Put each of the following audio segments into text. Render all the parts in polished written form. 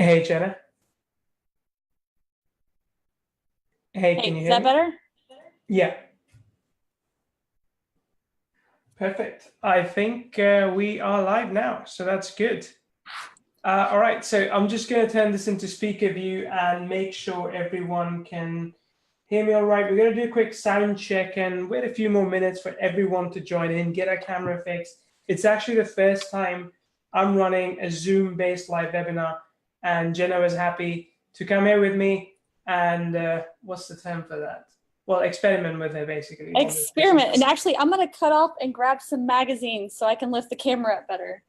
Hey, Jenna. Hey, Hey, can you is hear that me? better? Yeah, perfect. I think we are live now, so that's good. All right, so I'm just going to turn this into speaker view and make sure everyone can hear me all right. We're going to do a quick sound check and wait a few more minutes for everyone to join in, get our camera fixed. It's actually the first time I'm running a Zoom-based live webinar, and Jenna was happy to come here with me. And what's the term for that? Well, experiment with her, basically. Experiment. And actually, I'm going to cut off and grab some magazines so I can lift the camera up better.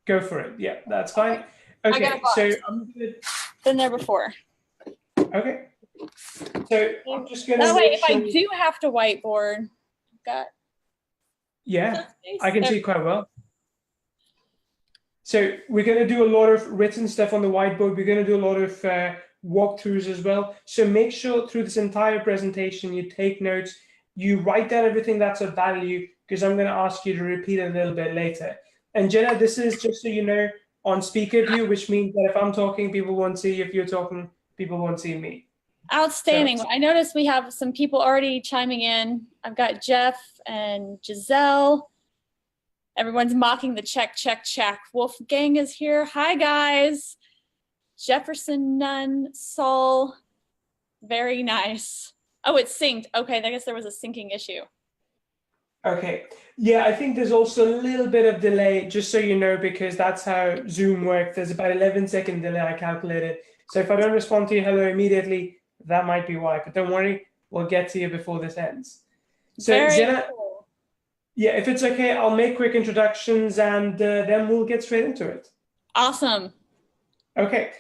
Go for it. Yeah, that's Okay. fine. I got a Okay, so box. I'm good. Been there before. Okay, so I'm just going to That way, make if I sure. do have to whiteboard, I've got Yeah, some space. I can There. see quite well. So we're going to do a lot of written stuff on the whiteboard. We're going to do a lot of walkthroughs as well. So make sure through this entire presentation, you take notes, you write down everything that's of value, because I'm going to ask you to repeat it a little bit later. And Jenna, this is just so you know on speaker view, which means that if I'm talking, people won't see. If you're talking, people won't see me. So, Outstanding. I noticed we have some people already chiming in. I've got Jeff and Giselle. Everyone's mocking the check, check, check. Wolfgang is here. Hi, guys. Jefferson, Nunn, Saul. Very nice. Oh, it's synced. Okay, I guess there was a syncing issue. okay. Yeah, I think there's also a little bit of delay, just so you know, because that's how Zoom works. There's about 11-second delay I calculated. So if I don't respond to you hello immediately, that might be why. But don't worry, we'll get to you before this ends. So Very Jenna, cool. yeah, if it's okay, I'll make quick introductions and then we'll get straight into it. Awesome. Okay.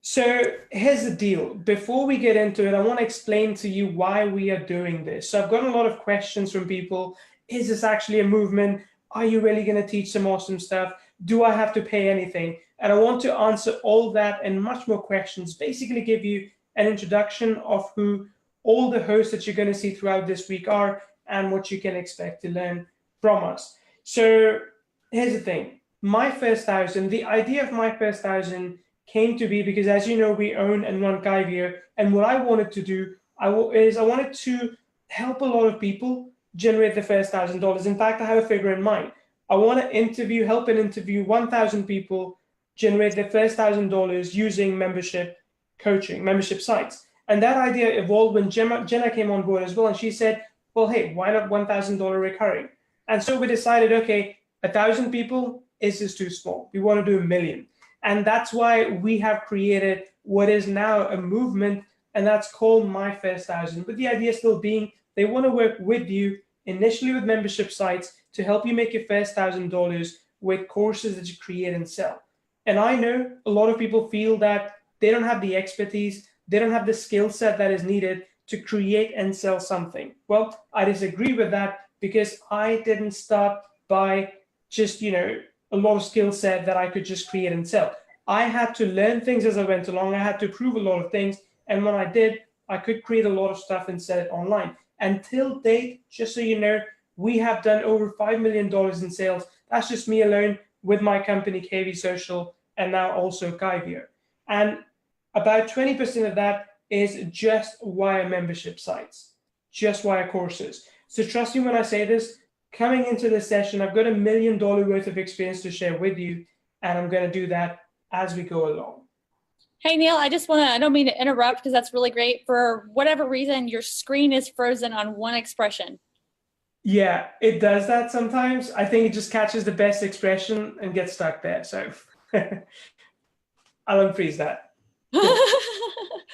So here's the deal. Before we get into it, I want to explain to you why we are doing this. So I've gotten a lot of questions from people. Is this actually a movement? Are you really going to teach some awesome stuff? Do I have to pay anything? And I want to answer all that and much more questions, basically give you an introduction of who all the hosts that you're going to see throughout this week are and what you can expect to learn from us. So here's the thing. My First Thousand, the idea of My First Thousand came to be because, as you know, we own and run Kyvio. And what I wanted to do I wanted to help a lot of people generate the first $1,000. In fact, I have a figure in mind. I want to help and interview 1,000 people generate their first $1,000 using membership coaching, membership sites. And that idea evolved when Jenna came on board as well. And she said, well, hey, why not $1,000 recurring? And so we decided, okay, 1,000 people is just too small. We want to do 1,000,000. And that's why we have created what is now a movement, and that's called My First Thousand. But the idea still being they want to work with you initially with membership sites to help you make your first $1,000 with courses that you create and sell. And I know a lot of people feel that they don't have the expertise, they don't have the skill set that is needed to create and sell something. Well, I disagree with that because I didn't start by just, a lot of skill set that I could just create and sell. I had to learn things as I went along. I had to prove a lot of things. And when I did, I could create a lot of stuff and sell it online. Until date, just so you know, we have done over $5 million in sales. That's just me alone with my company, Kyvio Social, and now also Kyvio. And about 20% of that is just via membership sites, just via courses. So trust me when I say this, coming into this session, I've got $1 million worth of experience to share with you, and I'm going to do that as we go along. Hey, Neil, I don't mean to interrupt because that's really great. For whatever reason, your screen is frozen on one expression. Yeah, it does that sometimes. I think it just catches the best expression and gets stuck there. So I'll unfreeze that. Cool.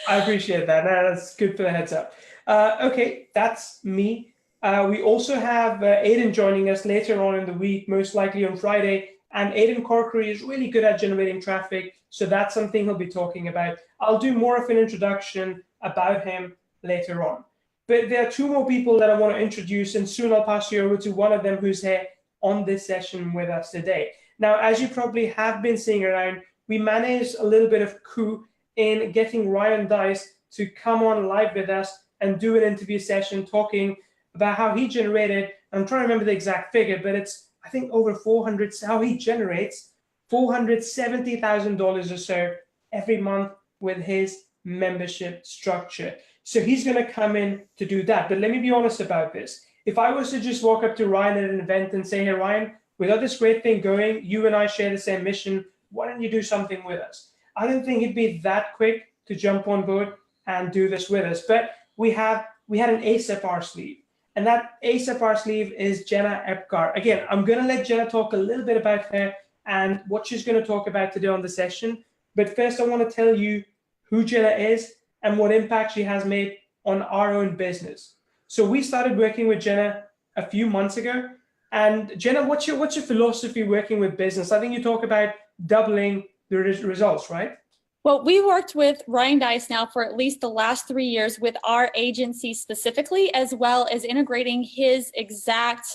I appreciate that. No, that's good for the heads up. Okay, that's me. We also have Aiden joining us later on in the week, most likely on Friday. And Aiden Corkery is really good at generating traffic, so that's something he'll be talking about. I'll do more of an introduction about him later on. But there are two more people that I want to introduce, and soon I'll pass you over to one of them who's here on this session with us today. Now, as you probably have been seeing around, we managed a little bit of coup in getting Ryan Dice to come on live with us and do an interview session talking about how he generated, I'm trying to remember the exact figure, but it's, I think, over 400, how he generates $470,000 or so every month with his membership structure. So he's going to come in to do that. But let me be honest about this. If I was to just walk up to Ryan at an event and say, hey, Ryan, we got this great thing going. You and I share the same mission. Why don't you do something with us? I don't think he'd be that quick to jump on board and do this with us. But we had an ace up our sleeve. And that ace up our sleeve is Jenna Epgar. Again, I'm going to let Jenna talk a little bit about her and what she's going to talk about today on the session. But first, I want to tell you who Jenna is and what impact she has made on our own business. So we started working with Jenna a few months ago. And Jenna, what's your philosophy working with business? I think you talk about doubling the results, right? Well, we worked with Ryan Dice now for at least the last 3 years with our agency specifically, as well as integrating his exact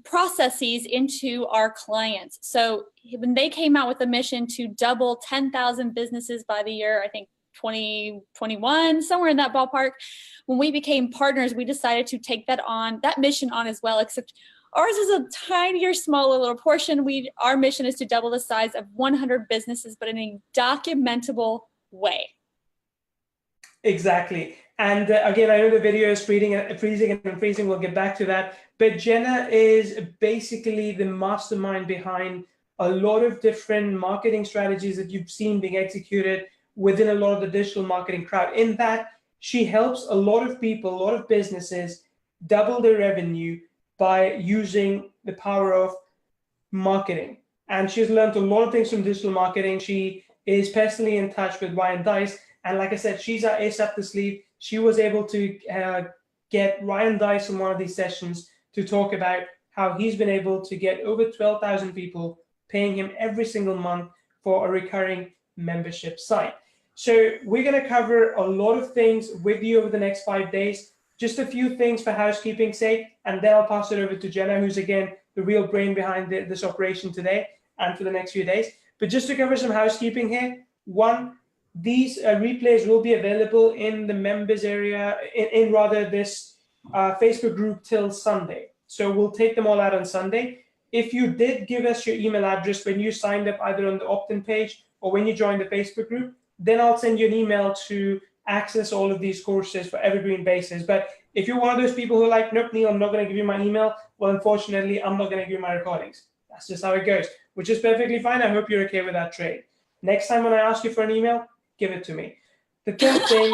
processes into our clients. So when they came out with a mission to double 10,000 businesses by the year, I think 2021, somewhere in that ballpark, when we became partners, we decided to take that mission on as well, except ours is a tinier, smaller little portion. Our mission is to double the size of 100 businesses, but in a documentable way. Exactly. And again, I know the video is freezing and freezing. We'll get back to that. But Jenna is basically the mastermind behind a lot of different marketing strategies that you've seen being executed within a lot of the digital marketing crowd. In that, she helps a lot of people, a lot of businesses double their revenue by using the power of marketing. And she's learned a lot of things from digital marketing. She is personally in touch with Ryan Dice. And like I said, she's our ace up the sleeve. She was able to get Ryan Dice in one of these sessions to talk about how he's been able to get over 12,000 people paying him every single month for a recurring membership site. So we're going to cover a lot of things with you over the next 5 days. Just a few things for housekeeping's sake, and then I'll pass it over to Jenna, who's again the real brain behind this operation today and for the next few days. But just to cover some housekeeping here, one, these replays will be available in the members area, in this Facebook group till Sunday. So we'll take them all out on Sunday. If you did give us your email address when you signed up either on the opt-in page or when you joined the Facebook group, then I'll send you an email to access all of these courses for evergreen basis. But if you're one of those people who are like, nope, Neil, I'm not going to give you my email, well, unfortunately, I'm not going to give you my recordings. That's just how it goes, which is perfectly fine. I hope you're okay with that trade. Next time when I ask you for an email, give it to me. The third thing,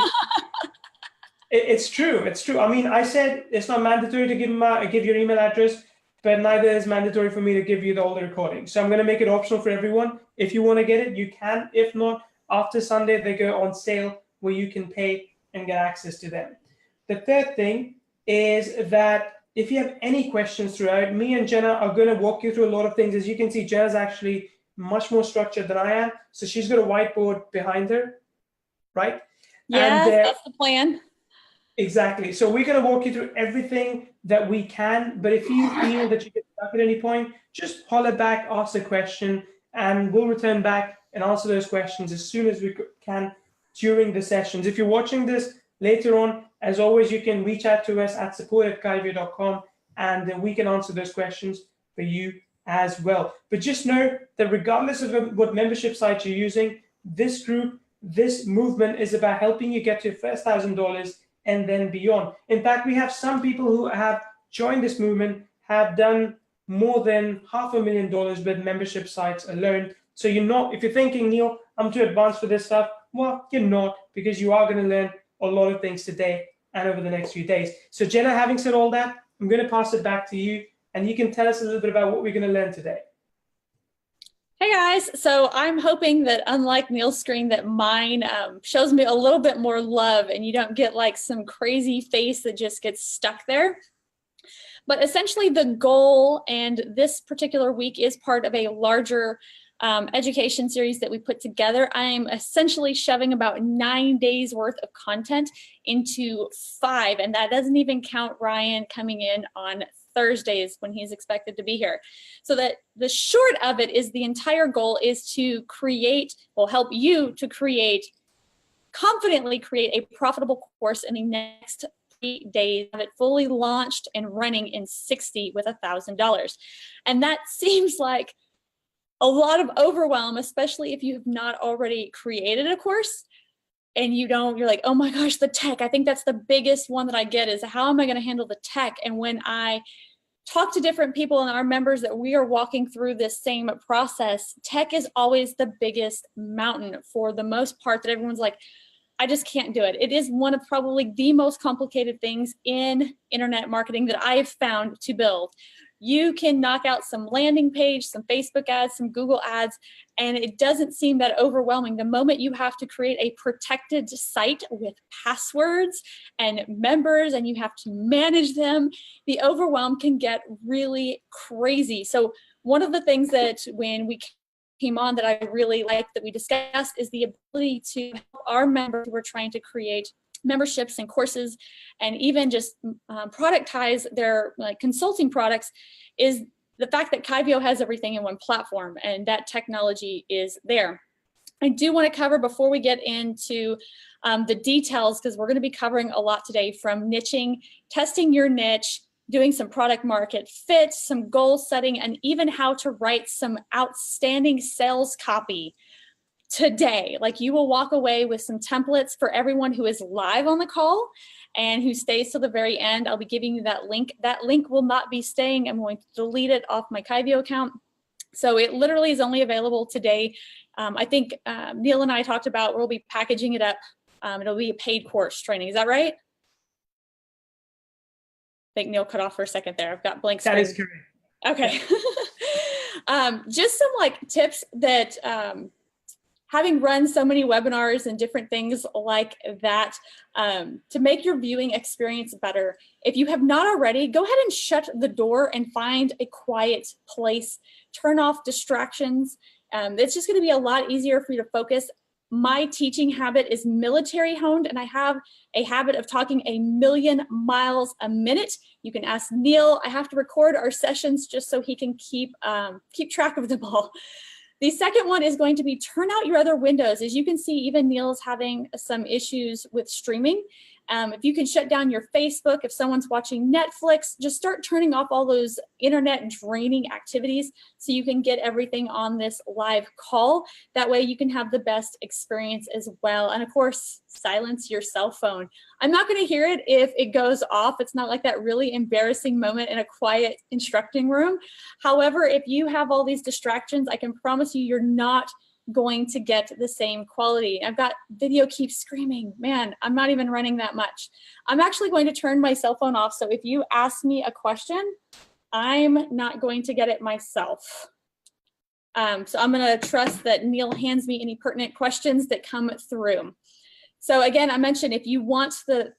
it's true. It's true. I mean, I said it's not mandatory to give your email address, but neither is mandatory for me to give you all the recordings. So I'm going to make it optional for everyone. If you want to get it, you can. If not, after Sunday, they go on sale where you can pay and get access to them. The third thing is that if you have any questions throughout, me and Jenna are going to walk you through a lot of things. As you can see, Jenna's actually much more structured than I am. So she's got a whiteboard behind her, right? Yes, that's the plan. Exactly. So we're going to walk you through everything that we can. But if you feel that you get stuck at any point, just holler back, ask a question, and we'll return back and answer those questions as soon as we can during the sessions. If you're watching this later on, as always, you can reach out to us at support@kyvio.com and we can answer those questions for you as well. But just know that regardless of what membership site you're using, this group, this movement is about helping you get to your first $1,000 and then beyond. In fact, we have some people who have joined this movement, have done more than $500,000 with membership sites alone. So you're not, if you're thinking, Neil, I'm too advanced for this stuff, well, you're not, because you are going to learn a lot of things today and over the next few days. So Jenna, having said all that, I'm going to pass it back to you, and you can tell us a little bit about what we're going to learn today. Hey guys, so I'm hoping that unlike Neil's screen that mine shows me a little bit more love and you don't get like some crazy face that just gets stuck there. But essentially the goal, and this particular week is part of a larger education series that we put together. I'm essentially shoving about 9 days worth of content into 5, and that doesn't even count Ryan coming in on Thursdays when he's expected to be here. So that the short of it is the entire goal is to create, will help you to create, confidently create a profitable course in the next 3 days, have it fully launched and running in 60 with $1,000. And that seems like a lot of overwhelm, especially if you have not already created a course and you're like, oh my gosh, the tech. I think that's the biggest one that I get is how am I going to handle the tech? And when I talk to different people and our members that we are walking through this same process, tech is always the biggest mountain for the most part that everyone's like, I just can't do it. It is one of probably the most complicated things in internet marketing that I've found to build. You can knock out some landing page, some Facebook ads, some Google ads, and it doesn't seem that overwhelming. The moment you have to create a protected site with passwords and members and you have to manage them, the overwhelm can get really crazy. So one of the things that when we came on that I really like that we discussed is the ability to help our members who are trying to create memberships and courses and even just productize their consulting products is the fact that Kyvio has everything in one platform and that technology is there. I do want to cover before we get into the details, because we're going to be covering a lot today, from niching, testing your niche, doing some product market fit, some goal setting, and even how to write some outstanding sales copy today. Like, you will walk away with some templates for everyone who is live on the call and who stays till the very end. I'll be giving you that link. That link will not be staying. I'm going to delete it off my Kyvio account. So it literally is only available today. I think Neil and I talked about we'll be packaging it up. It'll be a paid course training. Is that right? I think Neil cut off for a second there. I've got blank screen. That is correct. Okay. Just some tips that having run so many webinars and different things like that to make your viewing experience better. If you have not already, go ahead and shut the door and find a quiet place. Turn off distractions. It's just going to be a lot easier for you to focus. My teaching habit is military honed, and I have a habit of talking 1,000,000 miles a minute. You can ask Neil. I have to record our sessions just so he can keep track of them all. The second one is going to be turn out your other windows. As you can see, even Neil is having some issues with streaming. If you can shut down your Facebook, if someone's watching Netflix, just start turning off all those internet draining activities so you can get everything on this live call. That way you can have the best experience as well. And of course, silence your cell phone. I'm not going to hear it if it goes off. It's not like that really embarrassing moment in a quiet instructing room. However, if you have all these distractions, I can promise you, you're not going to get the same quality. I've got video keeps screaming. Man, I'm not even running that much. I'm actually going to turn my cell phone off. So if you ask me a question, I'm not going to get it myself. So I'm going to trust that Neil hands me any pertinent questions that come through. So again, I mentioned if you want the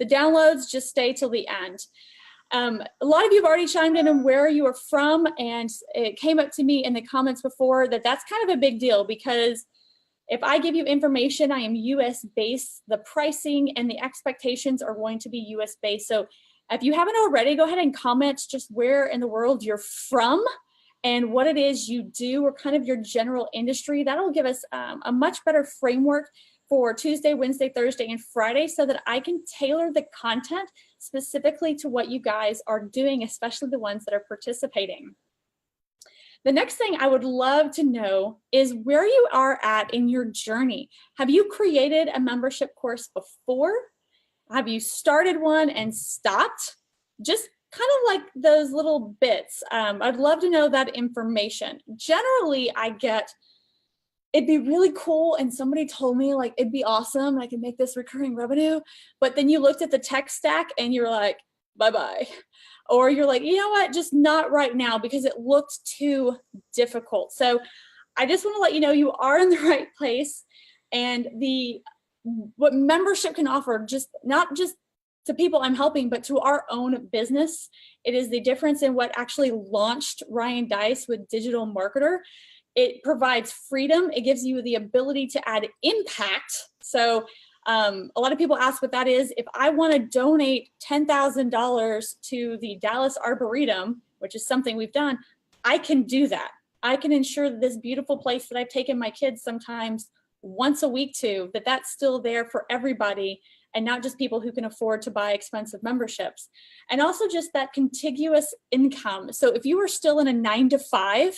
downloads, just stay till the end. A lot of you have already chimed in on where you are from, and it came up to me in the comments before that that's kind of a big deal, because if I give you information, I am US based, the pricing and the expectations are going to be US based. So if you haven't already, go ahead and comment just where in the world you're from and what it is you do, or kind of your general industry. That'll give us a much better framework for Tuesday, Wednesday, Thursday, and Friday, so that I can tailor the content specifically to what you guys are doing, especially the ones that are participating. The next thing I would love to know is where you are at in your journey. Have you created a membership course before? Have you started one and stopped? Just kind of like those little bits. I'd love to know that information. Generally, I get, it'd be really cool, and somebody told me like it'd be awesome, I could make this recurring revenue, but then you looked at the tech stack and you're like, bye-bye. Or you're like, you know what, just not right now because it looked too difficult. So I just want to let you know you are in the right place, and what membership can offer, just not just to people I'm helping, but to our own business. It is the difference in what actually launched Ryan Deiss with Digital Marketer. It provides freedom. It gives you the ability to add impact. So a lot of people ask what that is. If I want to donate $10,000 to the Dallas Arboretum, which is something we've done, I can do that. I can ensure that this beautiful place that I've taken my kids sometimes once a week to, that's still there for everybody, and not just people who can afford to buy expensive memberships. And also just that contiguous income. So if you are still in a 9-to-5,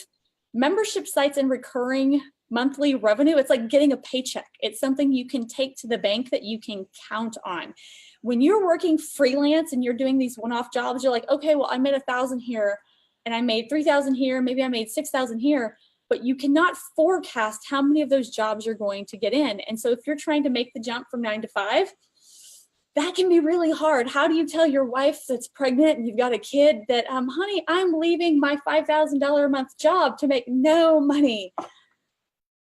membership sites and recurring monthly revenue, it's like getting a paycheck. It's something you can take to the bank that you can count on. When you're working freelance and you're doing these one-off jobs, you're like, okay, well, I made 1,000 here and I made 3,000 here, maybe I made 6,000 here, but you cannot forecast how many of those jobs you're going to get in. And so if you're trying to make the jump from 9 to 5, that can be really hard. How do you tell your wife that's pregnant and you've got a kid that, honey, I'm leaving my $5,000 a month job to make no money?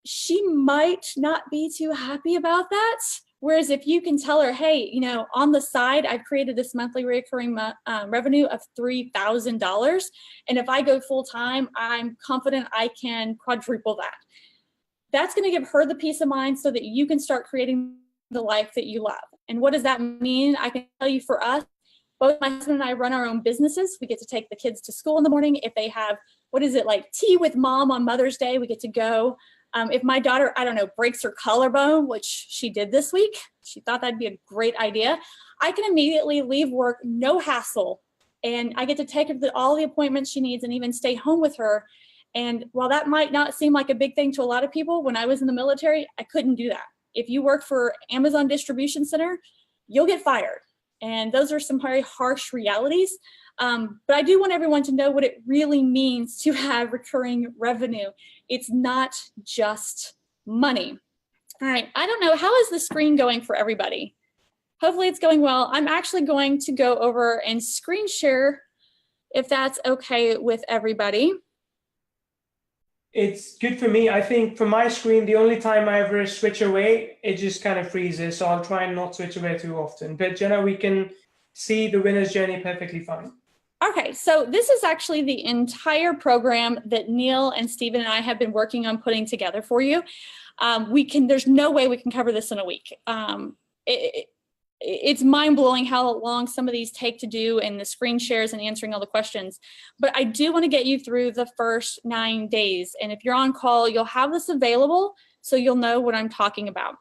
She might not be too happy about that. Whereas if you can tell her, hey, you know, on the side, I've created this monthly recurring revenue of $3,000. And if I go full time, I'm confident I can quadruple that. That's going to give her the peace of mind so that you can start creating the life that you love. And what does that mean? I can tell you, for us, both my husband and I run our own businesses. We get to take the kids to school in the morning. If they have, what is it, like tea with mom on Mother's Day, we get to go. If my daughter, I don't know, breaks her collarbone, which she did this week, she thought that'd be a great idea, I can immediately leave work, no hassle. And I get to take her to all the appointments she needs and even stay home with her. And while that might not seem like a big thing to a lot of people, when I was in the military, I couldn't do that. If you work for Amazon Distribution Center, you'll get fired. And those are some very harsh realities. But I do want everyone to know what it really means to have recurring revenue. It's not just money. All right, I don't know, how is the screen going for everybody? Hopefully it's going well. I'm actually going to go over and screen share if that's okay with everybody. It's good for me. I think for my screen, the only time I ever switch away, it just kind of freezes. So I'll try and not switch away too often. But Jenna, we can see the winner's journey perfectly fine. Okay, so this is actually the entire program that Neil and Stephen and I have been working on putting together for you. There's no way we can cover this in a week. It's mind-blowing how long some of these take to do, and the screen shares and answering all the questions. But I do want to get you through the first 9 days. And if you're on call, you'll have this available so you'll know what I'm talking about.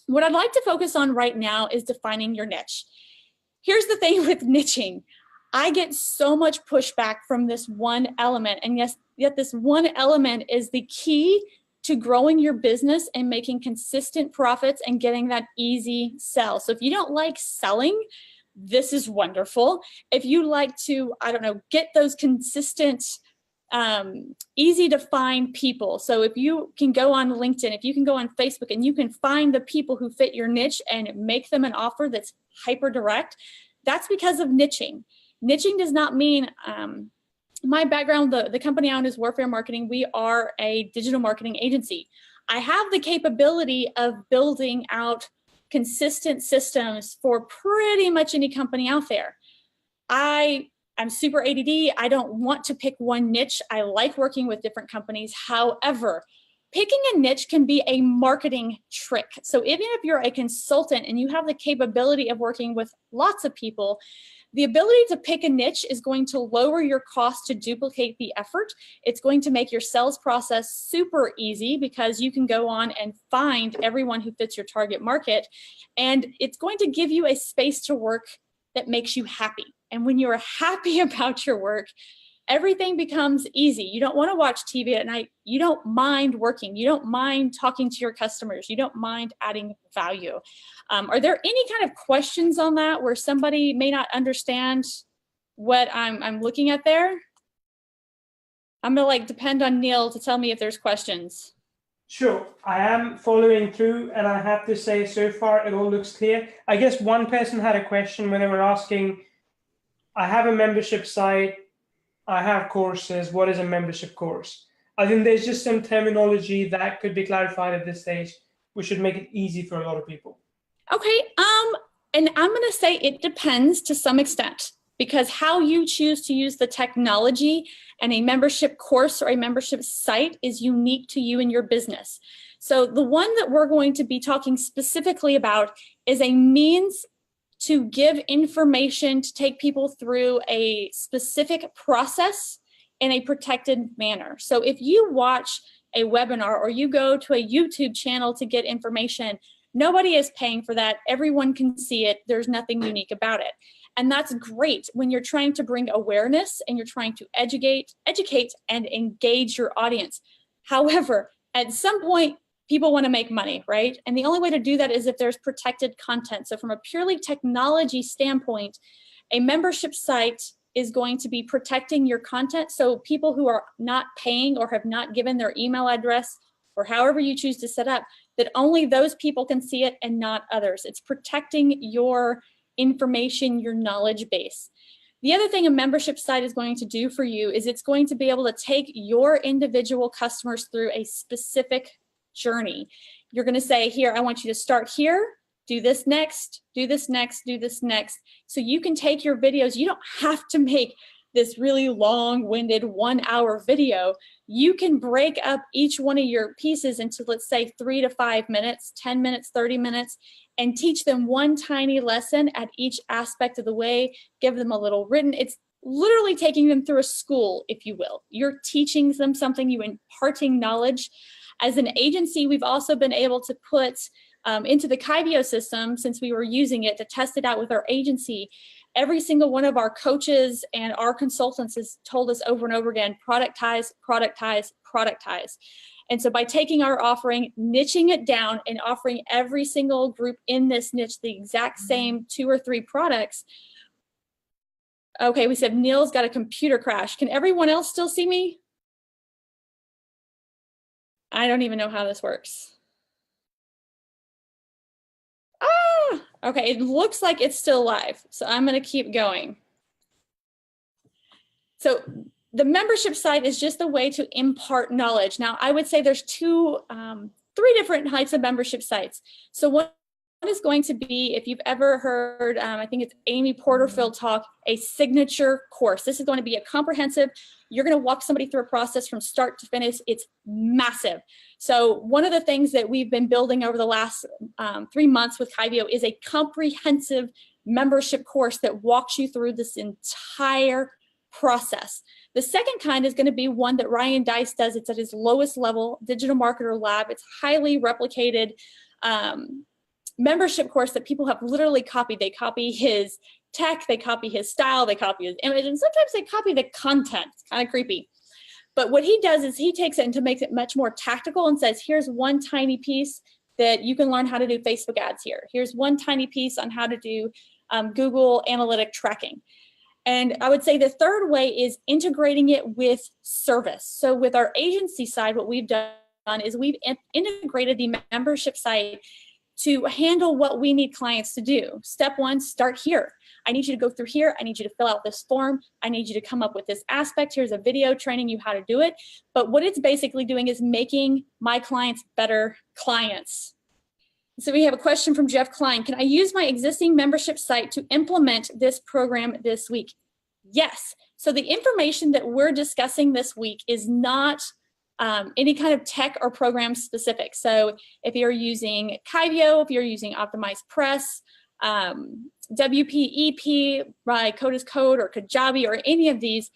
What I'd like to focus on right now is defining your niche. Here's the thing with niching. I get so much pushback from this one element, and yet this one element is the key to growing your business and making consistent profits and getting that easy sell. So if you don't like selling, this is wonderful. If you like to, I don't know, get those consistent, easy to find people. So if you can go on LinkedIn, if you can go on Facebook and you can find the people who fit your niche and make them an offer that's hyper direct, that's because of niching. Niching does not mean, my background, the company I own is Warfare Marketing. We are a digital marketing agency. I have the capability of building out consistent systems for pretty much any company out there. I'm super ADD. I don't want to pick one niche. I like working with different companies. However, picking a niche can be a marketing trick. So even if you're a consultant and you have the capability of working with lots of people, the ability to pick a niche is going to lower your cost to duplicate the effort. It's going to make your sales process super easy because you can go on and find everyone who fits your target market. And it's going to give you a space to work that makes you happy. And when you're happy about your work, everything becomes easy. You don't want to watch TV at night. You don't mind working. You don't mind talking to your customers. You don't mind adding value. Are there any kind of questions on that where somebody may not understand what I'm looking at there? I'm gonna depend on Neil to tell me if there's questions. Sure, I am following through, and I have to say so far it all looks clear. I guess one person had a question when they were asking, I have a membership site, I have courses, what is a membership course? I think there's just some terminology that could be clarified at this stage, which should make it easy for a lot of people. Okay, and I'm gonna say it depends to some extent, because how you choose to use the technology and a membership course or a membership site is unique to you and your business. So the one that we're going to be talking specifically about is a means to give information to take people through a specific process in a protected manner. So if you watch a webinar or you go to a YouTube channel to get information, Nobody is paying for that. Everyone can see it. There's nothing unique about it. And that's great when you're trying to bring awareness and you're trying to educate and engage your audience. However, at some point, people want to make money, right? And the only way to do that is if there's protected content. So from a purely technology standpoint, a membership site is going to be protecting your content. So people who are not paying or have not given their email address or however you choose to set up, that only those people can see it and not others. It's protecting your information, your knowledge base. The other thing a membership site is going to do for you is it's going to be able to take your individual customers through a specific journey. You're going to say, here, I want you to start here, do this next, do this next, do this next. So you can take your videos. You don't have to make this really long-winded 1-hour video. You can break up each one of your pieces into, let's say, 3 to 5 minutes, 10 minutes, 30 minutes, and teach them one tiny lesson at each aspect of the way, give them a little written. It's literally taking them through a school, if you will. You're teaching them something, you're imparting knowledge. As an agency, we've also been able to put into the Kyvio system, since we were using it to test it out with our agency, every single one of our coaches and our consultants has told us over and over again, productize, productize, productize. And so by taking our offering, niching it down and offering every single group in this niche the exact same 2 or 3 products. Okay, we said Neil's got a computer crash. Can everyone else still see me? I don't even know how this works. Okay, it looks like it's still live, so I'm going to keep going. So the membership site is just a way to impart knowledge. Now, I would say there's 3 different types of membership sites. So one is going to be, if you've ever heard, I think it's Amy Porterfield talk, a signature course. This is going to be a comprehensive, you're going to walk somebody through a process from start to finish. It's massive. So one of the things that we've been building over the last 3 months with Kyvio is a comprehensive membership course that walks you through this entire process. The second kind is going to be one that Ryan Deiss does. It's at his lowest level, Digital Marketer Lab. It's highly replicated membership course that people have literally copied. They copy his tech, they copy his style, they copy his image, and sometimes they copy the content. It's kind of creepy. But what he does is he takes it and makes it much more tactical and says, here's one tiny piece that you can learn how to do Facebook ads here. Here's one tiny piece on how to do Google analytic tracking. And I would say the third way is integrating it with service. So with our agency side, what we've done is we've integrated the membership site to handle what we need clients to do. Step 1, start here. I need you to go through here. I need you to fill out this form. I need you to come up with this aspect. Here's a video training you how to do it. But what it's basically doing is making my clients better clients. So we have a question from Jeff Klein. Can I use my existing membership site to implement this program this week? Yes. So the information that we're discussing this week is not any kind of tech or program specific. So if you're using Kyvio, if you're using Optimized Press, WPEP, by Code is Code, or Kajabi, or any of these,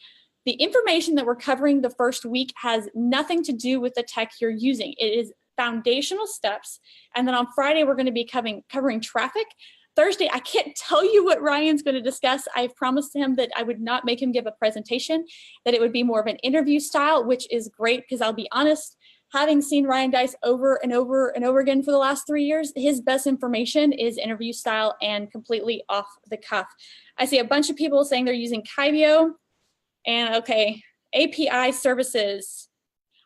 the information that we're covering the first week has nothing to do with the tech you're using. It is foundational steps. And then on Friday, we're going to be covering traffic. Thursday, I can't tell you what Ryan's going to discuss. I've promised him that I would not make him give a presentation, that it would be more of an interview style, which is great because I'll be honest, having seen Ryan Deiss over and over and over again for the last 3 years, his best information is interview style and completely off the cuff. I see a bunch of people saying they're using Kyvio and okay, API services.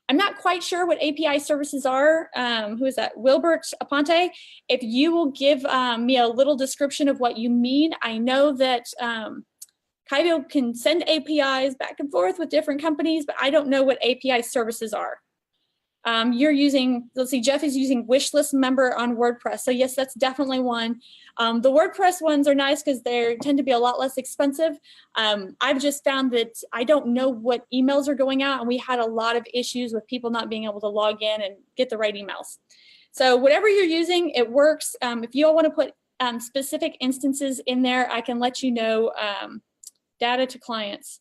I'm not quite sure what API services are. Who is that? Wilbert Aponte. If you will give me a little description of what you mean. I know that Kyvio can send APIs back and forth with different companies, but I don't know what API services are. You're using, let's see, Jeff is using Wishlist Member on WordPress. So yes, that's definitely one. The WordPress ones are nice because they tend to be a lot less expensive. I've just found that I don't know what emails are going out, and we had a lot of issues with people not being able to log in and get the right emails. So whatever you're using, it works. If you all want to put specific instances in there, I can let you know. Data to clients.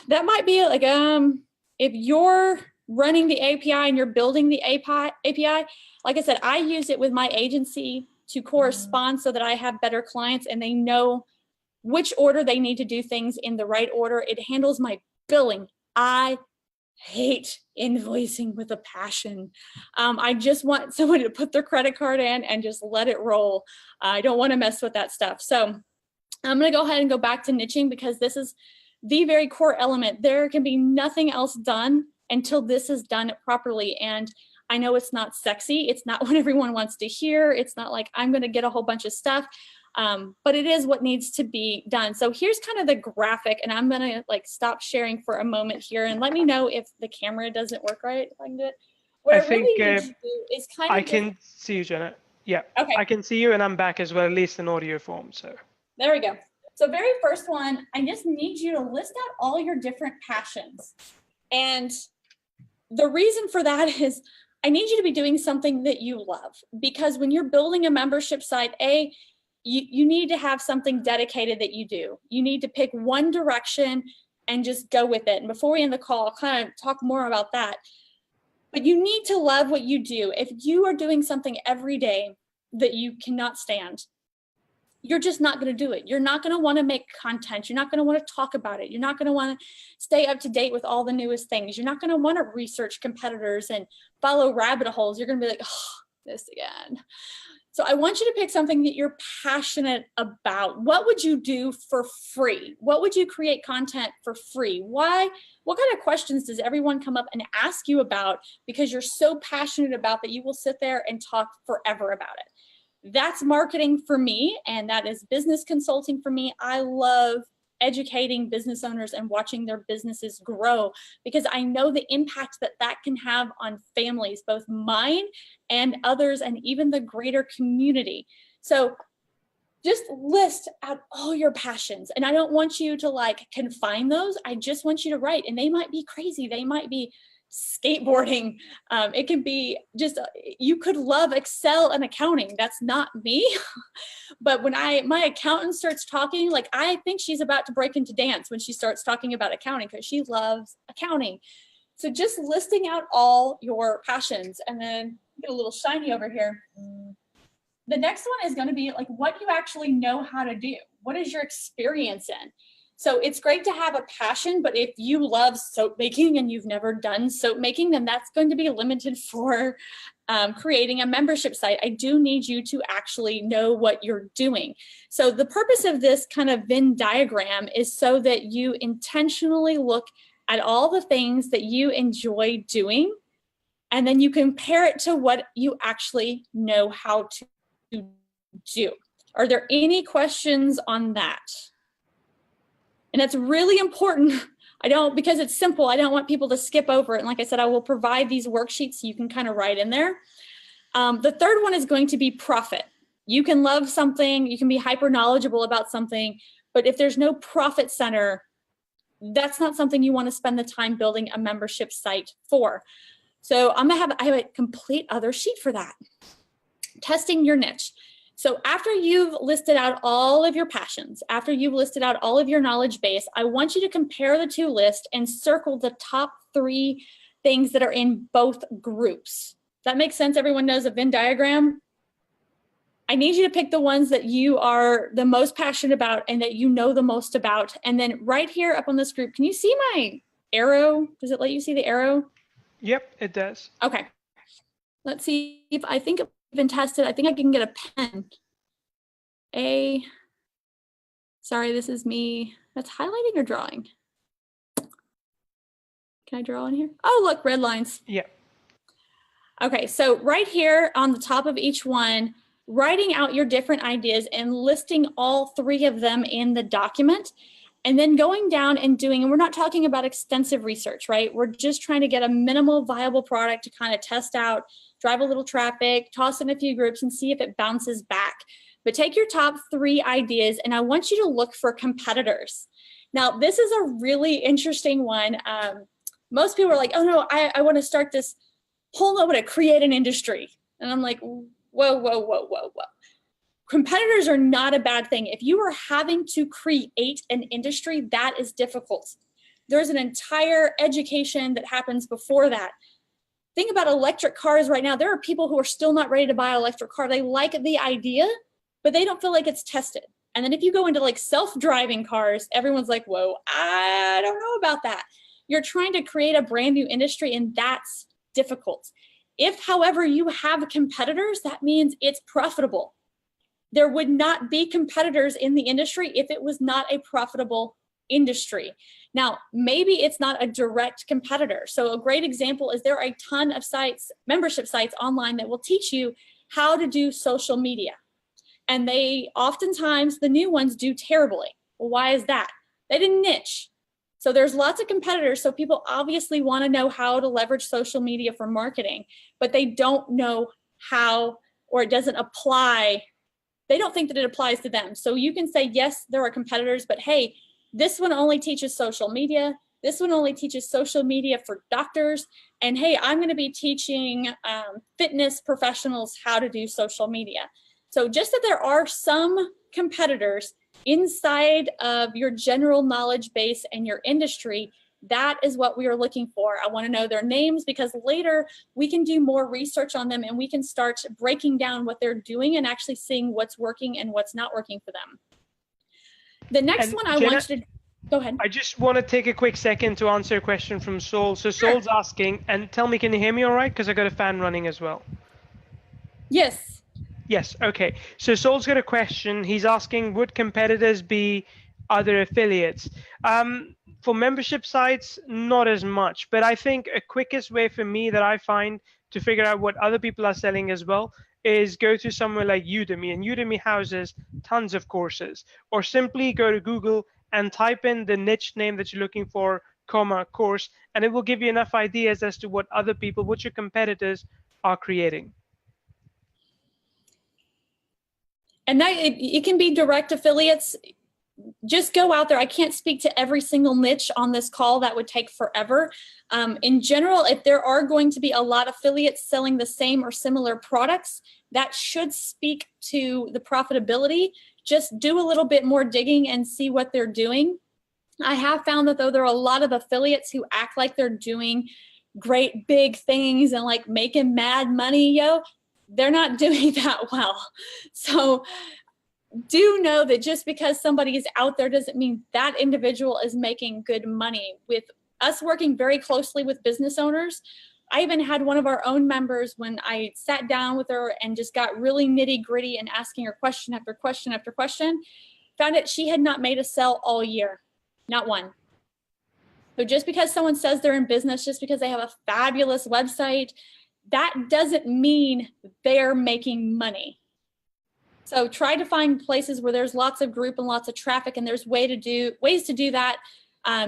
That might be like, if you're running the API and you're building the API, like I said, I use it with my agency to correspond so that I have better clients and they know which order they need to do things in the right order. It handles my billing. I hate invoicing with a passion. I just want someone to put their credit card in and just let it roll. I don't want to mess with that stuff. So I'm going to go ahead and go back to niching because this is the very core element. There can be nothing else done until this is done properly. And I know it's not sexy. It's not what everyone wants to hear. It's not like I'm going to get a whole bunch of stuff, but it is what needs to be done. So here's kind of the graphic, and I'm going to like stop sharing for a moment here and let me know if the camera doesn't work right, if I can do it. What I really need to do is kind of I can see you, Jenna. Yeah, okay. I can see you and I'm back as well, at least in audio form. So there we go. So very first one, I just need you to list out all your different passions. And the reason for that is I need you to be doing something that you love, because when you're building a membership site, you need to have something dedicated that you do. You need to pick one direction and just go with it. And before we end the call, I'll kind of talk more about that. But you need to love what you do. If you are doing something every day that you cannot stand, you're just not going to do it. You're not going to want to make content. You're not going to want to talk about it. You're not going to want to stay up to date with all the newest things. You're not going to want to research competitors and follow rabbit holes. You're going to be like, oh, this again. So I want you to pick something that you're passionate about. What would you do for free? What would you create content for free? Why? What kind of questions does everyone come up and ask you about because you're so passionate about that you will sit there and talk forever about it? That's marketing for me, and that is business consulting for me. I love educating business owners and watching their businesses grow because I know the impact that that can have on families, both mine and others, and even the greater community. So just list out all your passions. And I don't want you to like confine those. I just want you to write, and they might be crazy. They might be skateboarding. It can be just, you could love Excel and accounting. That's not me. But when my accountant starts talking, like I think she's about to break into dance when she starts talking about accounting because she loves accounting. So just listing out all your passions, and then get a little shiny over here. The next one is going to be like what you actually know how to do. What is your experience in? So it's great to have a passion, but if you love soap making and you've never done soap making, then that's going to be limited for creating a membership site. I do need you to actually know what you're doing. So the purpose of this kind of Venn diagram is so that you intentionally look at all the things that you enjoy doing, and then you compare it to what you actually know how to do. Are there any questions on that? And that's really important. Because it's simple, I don't want people to skip over it. And like I said, I will provide these worksheets so you can kind of write in there. The third one is going to be profit. You can love something, you can be hyper knowledgeable about something, but if there's no profit center, that's not something you want to spend the time building a membership site for. So I have a complete other sheet for that. Testing your niche. So after you've listed out all of your passions, after you've listed out all of your knowledge base, I want you to compare the two lists and circle the top 3 things that are in both groups. That makes sense? Everyone knows a Venn diagram? I need you to pick the ones that you are the most passionate about and that you know the most about. And then right here up on this group, can you see my arrow? Does it let you see the arrow? Yep, it does. Okay. Let's see if I think been tested. I think I can get a pen. Sorry, this is me. That's highlighting or drawing? Can I draw in here? Oh, look, red lines. Yeah. Okay, so right here on the top of each one, writing out your different ideas and listing all 3 of them in the document, and then going down and doing, and we're not talking about extensive research, right? We're just trying to get a minimal viable product to kind of test out, drive a little traffic, toss in a few groups and see if it bounces back. But take your top 3 ideas and I want you to look for competitors. Now, this is a really interesting one. Most people are like, oh no, I want to start this whole, I want to create an industry. And I'm like, whoa, whoa, whoa, whoa, whoa. Competitors are not a bad thing. If you are having to create an industry, that is difficult. There's an entire education that happens before that. Think about electric cars right now. There are people who are still not ready to buy an electric car. They like the idea, but they don't feel like it's tested. And then if you go into like self-driving cars, everyone's like, whoa, I don't know about that. You're trying to create a brand new industry, and that's difficult. If, however, you have competitors, that means it's profitable. There would not be competitors in the industry if it was not a profitable industry. Now, maybe it's not a direct competitor. So a great example is there are a ton of sites, membership sites online that will teach you how to do social media. And they oftentimes, the new ones do terribly. Well, why is that? They didn't niche. So there's lots of competitors. So people obviously want to know how to leverage social media for marketing, but they don't know how, or it doesn't apply. They don't think that it applies to them. So you can say, yes, there are competitors, but hey, this one only teaches social media. This one only teaches social media for doctors. And hey, I'm going to be teaching fitness professionals how to do social media. So just that there are some competitors inside of your general knowledge base and your industry, that is what we are looking for. I want to know their names because later we can do more research on them and we can start breaking down what they're doing and actually seeing what's working and what's not working for them. The next one I want you to go ahead. I just want to take a quick second to answer a question from Saul. So Saul's asking, and tell me, can you hear me all right? Because I got a fan running as well. Yes. Yes, okay. So Saul's got a question. He's asking, would competitors be other affiliates? For membership sites, not as much, but I think a quickest way for me that I find to figure out what other people are selling as well is go to somewhere like Udemy, and Udemy houses tons of courses, or simply go to Google and type in the niche name that you're looking for, comma, course, and it will give you enough ideas as to what other people, what your competitors are creating. And that it can be direct affiliates. Just go out there. I can't speak to every single niche on this call. That would take forever. In general, if there are going to be a lot of affiliates selling the same or similar products, that should speak to the profitability. Just do a little bit more digging and see what they're doing. I have found that though there are a lot of affiliates who act like they're doing great big things and like making mad money, they're not doing that well. So do know that just because somebody is out there doesn't mean that individual is making good money. With us working very closely with business owners, I even had one of our own members when I sat down with her and just got really nitty gritty and asking her question after question after question, found that she had not made a sale all year, not one. So just because someone says they're in business, just because they have a fabulous website, that doesn't mean they're making money. So try to find places where there's lots of group and lots of traffic, and there's ways to do that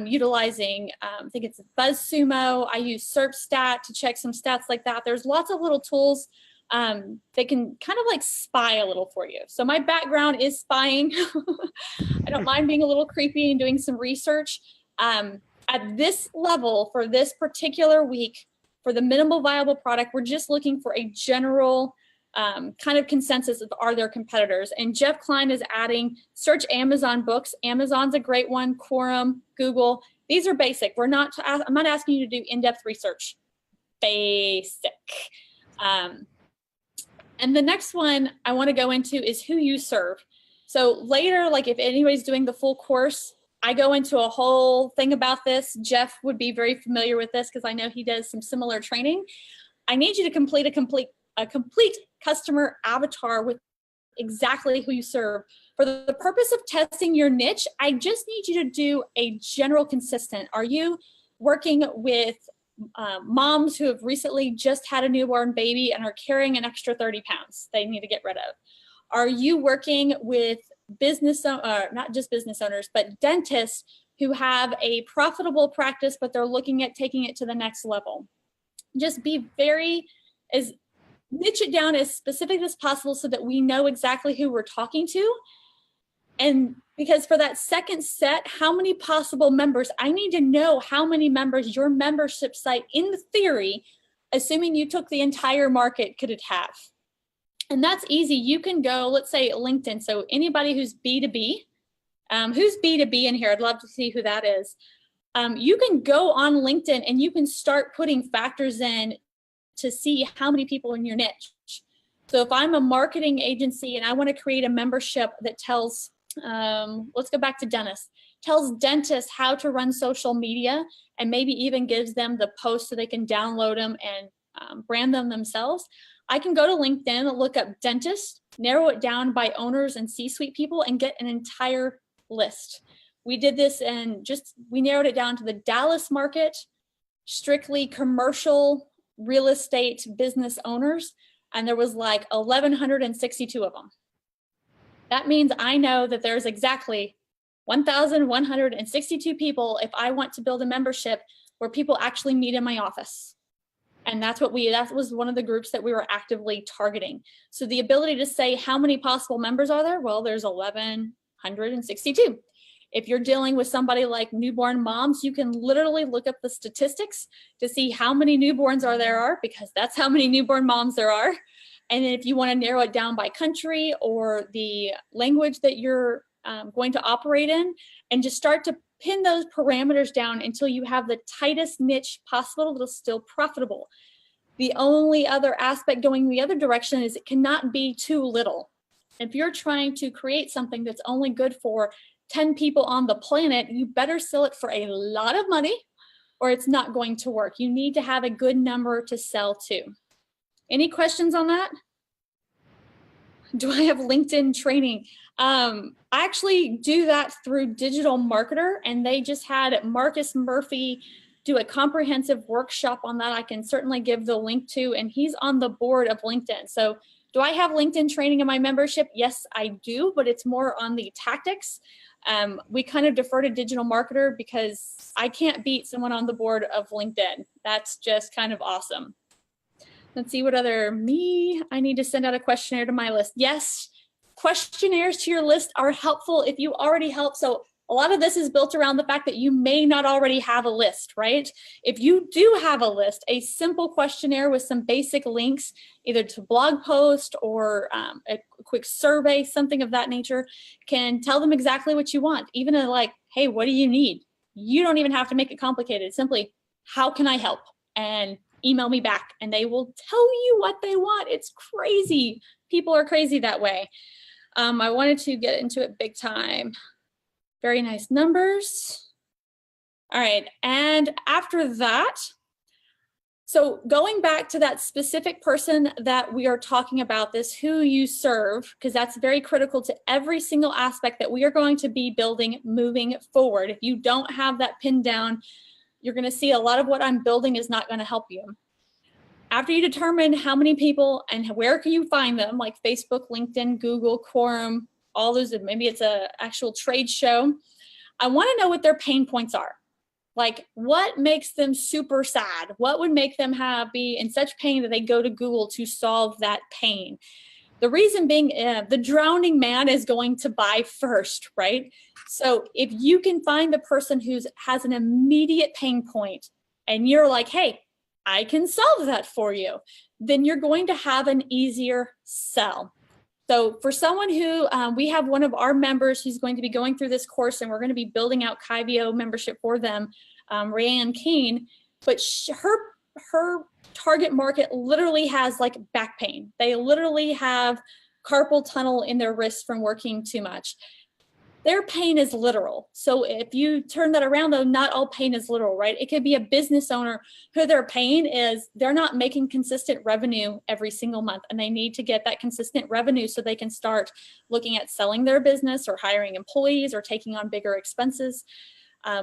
utilizing, I think it's BuzzSumo. I use SERPstat to check some stats like that. There's lots of little tools that can kind of like spy a little for you. So my background is spying. I don't mind being a little creepy and doing some research. At this level, for this particular week, for the minimal viable product, we're just looking for a general kind of consensus of are there competitors. And Jeff Klein is adding search Amazon books. Amazon's a great one, Quorum, Google. These are basic. I'm not asking you to do in-depth research. Basic. And the next one I want to go into is who you serve. So later, like if anybody's doing the full course, I go into a whole thing about this. Jeff would be very familiar with this because I know he does some similar training. I need you to complete a complete customer avatar with exactly who you serve. For the purpose of testing your niche, I just need you to do a general consistent. Are you working with moms who have recently just had a newborn baby and are carrying an extra 30 pounds they need to get rid of? Are you working with not just business owners, but dentists who have a profitable practice, but they're looking at taking it to the next level? Just be niche it down as specific as possible so that we know exactly who we're talking to. And because for that second set, how many possible members, I need to know how many members your membership site, in theory, assuming you took the entire market, could it have? And that's easy. You can go, let's say LinkedIn. So anybody who's B2B, who's B2B in here? I'd love to see who that is. You can go on LinkedIn and you can start putting factors in to see how many people in your niche. So if I'm a marketing agency and I want to create a membership that tells, let's go back to dentists, tells dentists how to run social media and maybe even gives them the posts so they can download them and brand them themselves, I can go to LinkedIn, look up dentists, narrow it down by owners and C-suite people and get an entire list. We did this and we narrowed it down to the Dallas market, strictly commercial real estate business owners, and there was like 1,162 of them. That means I know that there's exactly 1,162 people if I want to build a membership where people actually meet in my office. And that was one of the groups that we were actively targeting. So the ability to say how many possible members are there? Well, there's 1,162. If you're dealing with somebody like newborn moms, you can literally look up the statistics to see how many newborns there are, because that's how many newborn moms there are. And then if you want to narrow it down by country or the language that you're going to operate in, and just start to pin those parameters down until you have the tightest niche possible that's still profitable. The only other aspect going the other direction is it cannot be too little. If you're trying to create something that's only good for 10 people on the planet, you better sell it for a lot of money or it's not going to work. You need to have a good number to sell to. Any questions on that? Do I have LinkedIn training? I actually do that through Digital Marketer, and they just had Marcus Murphy do a comprehensive workshop on that. I can certainly give the link to, and he's on the board of LinkedIn. So do I have LinkedIn training in my membership? Yes, I do, but it's more on the tactics. We kind of defer to Digital Marketer because I can't beat someone on the board of LinkedIn. That's just kind of awesome. Let's see what other I need to send out a questionnaire to my list. Yes, questionnaires to your list are helpful if you already help. So a lot of this is built around the fact that you may not already have a list, right? If you do have a list, a simple questionnaire with some basic links, either to blog post or a quick survey, something of that nature, can tell them exactly what you want. Even like, hey, what do you need? You don't even have to make it complicated. Simply, how can I help? And email me back and they will tell you what they want. It's crazy. People are crazy that way. I wanted to get into it big time. Very nice numbers. All right, and after that, so going back to that specific person that we are talking about, this who you serve, because that's very critical to every single aspect that we are going to be building moving forward. If you don't have that pinned down, you're going to see a lot of what I'm building is not going to help you. After you determine how many people and where can you find them, like Facebook, LinkedIn, Google, Quorum, all those, maybe it's an actual trade show, I want to know what their pain points are. Like, what makes them super sad? What would make them be in such pain that they go to Google to solve that pain? The reason being, the drowning man is going to buy first, right? So if you can find the person who has an immediate pain point and you're like, hey, I can solve that for you, then you're going to have an easier sell. So for someone who, we have one of our members who's going to be going through this course and we're going to be building out Kyvio membership for them, Rayanne Keene, but her target market literally has like back pain. They literally have carpal tunnel in their wrists from working too much. Their pain is literal. So if you turn that around though, not all pain is literal, right? It could be a business owner who their pain is they're not making consistent revenue every single month and they need to get that consistent revenue so they can start looking at selling their business or hiring employees or taking on bigger expenses.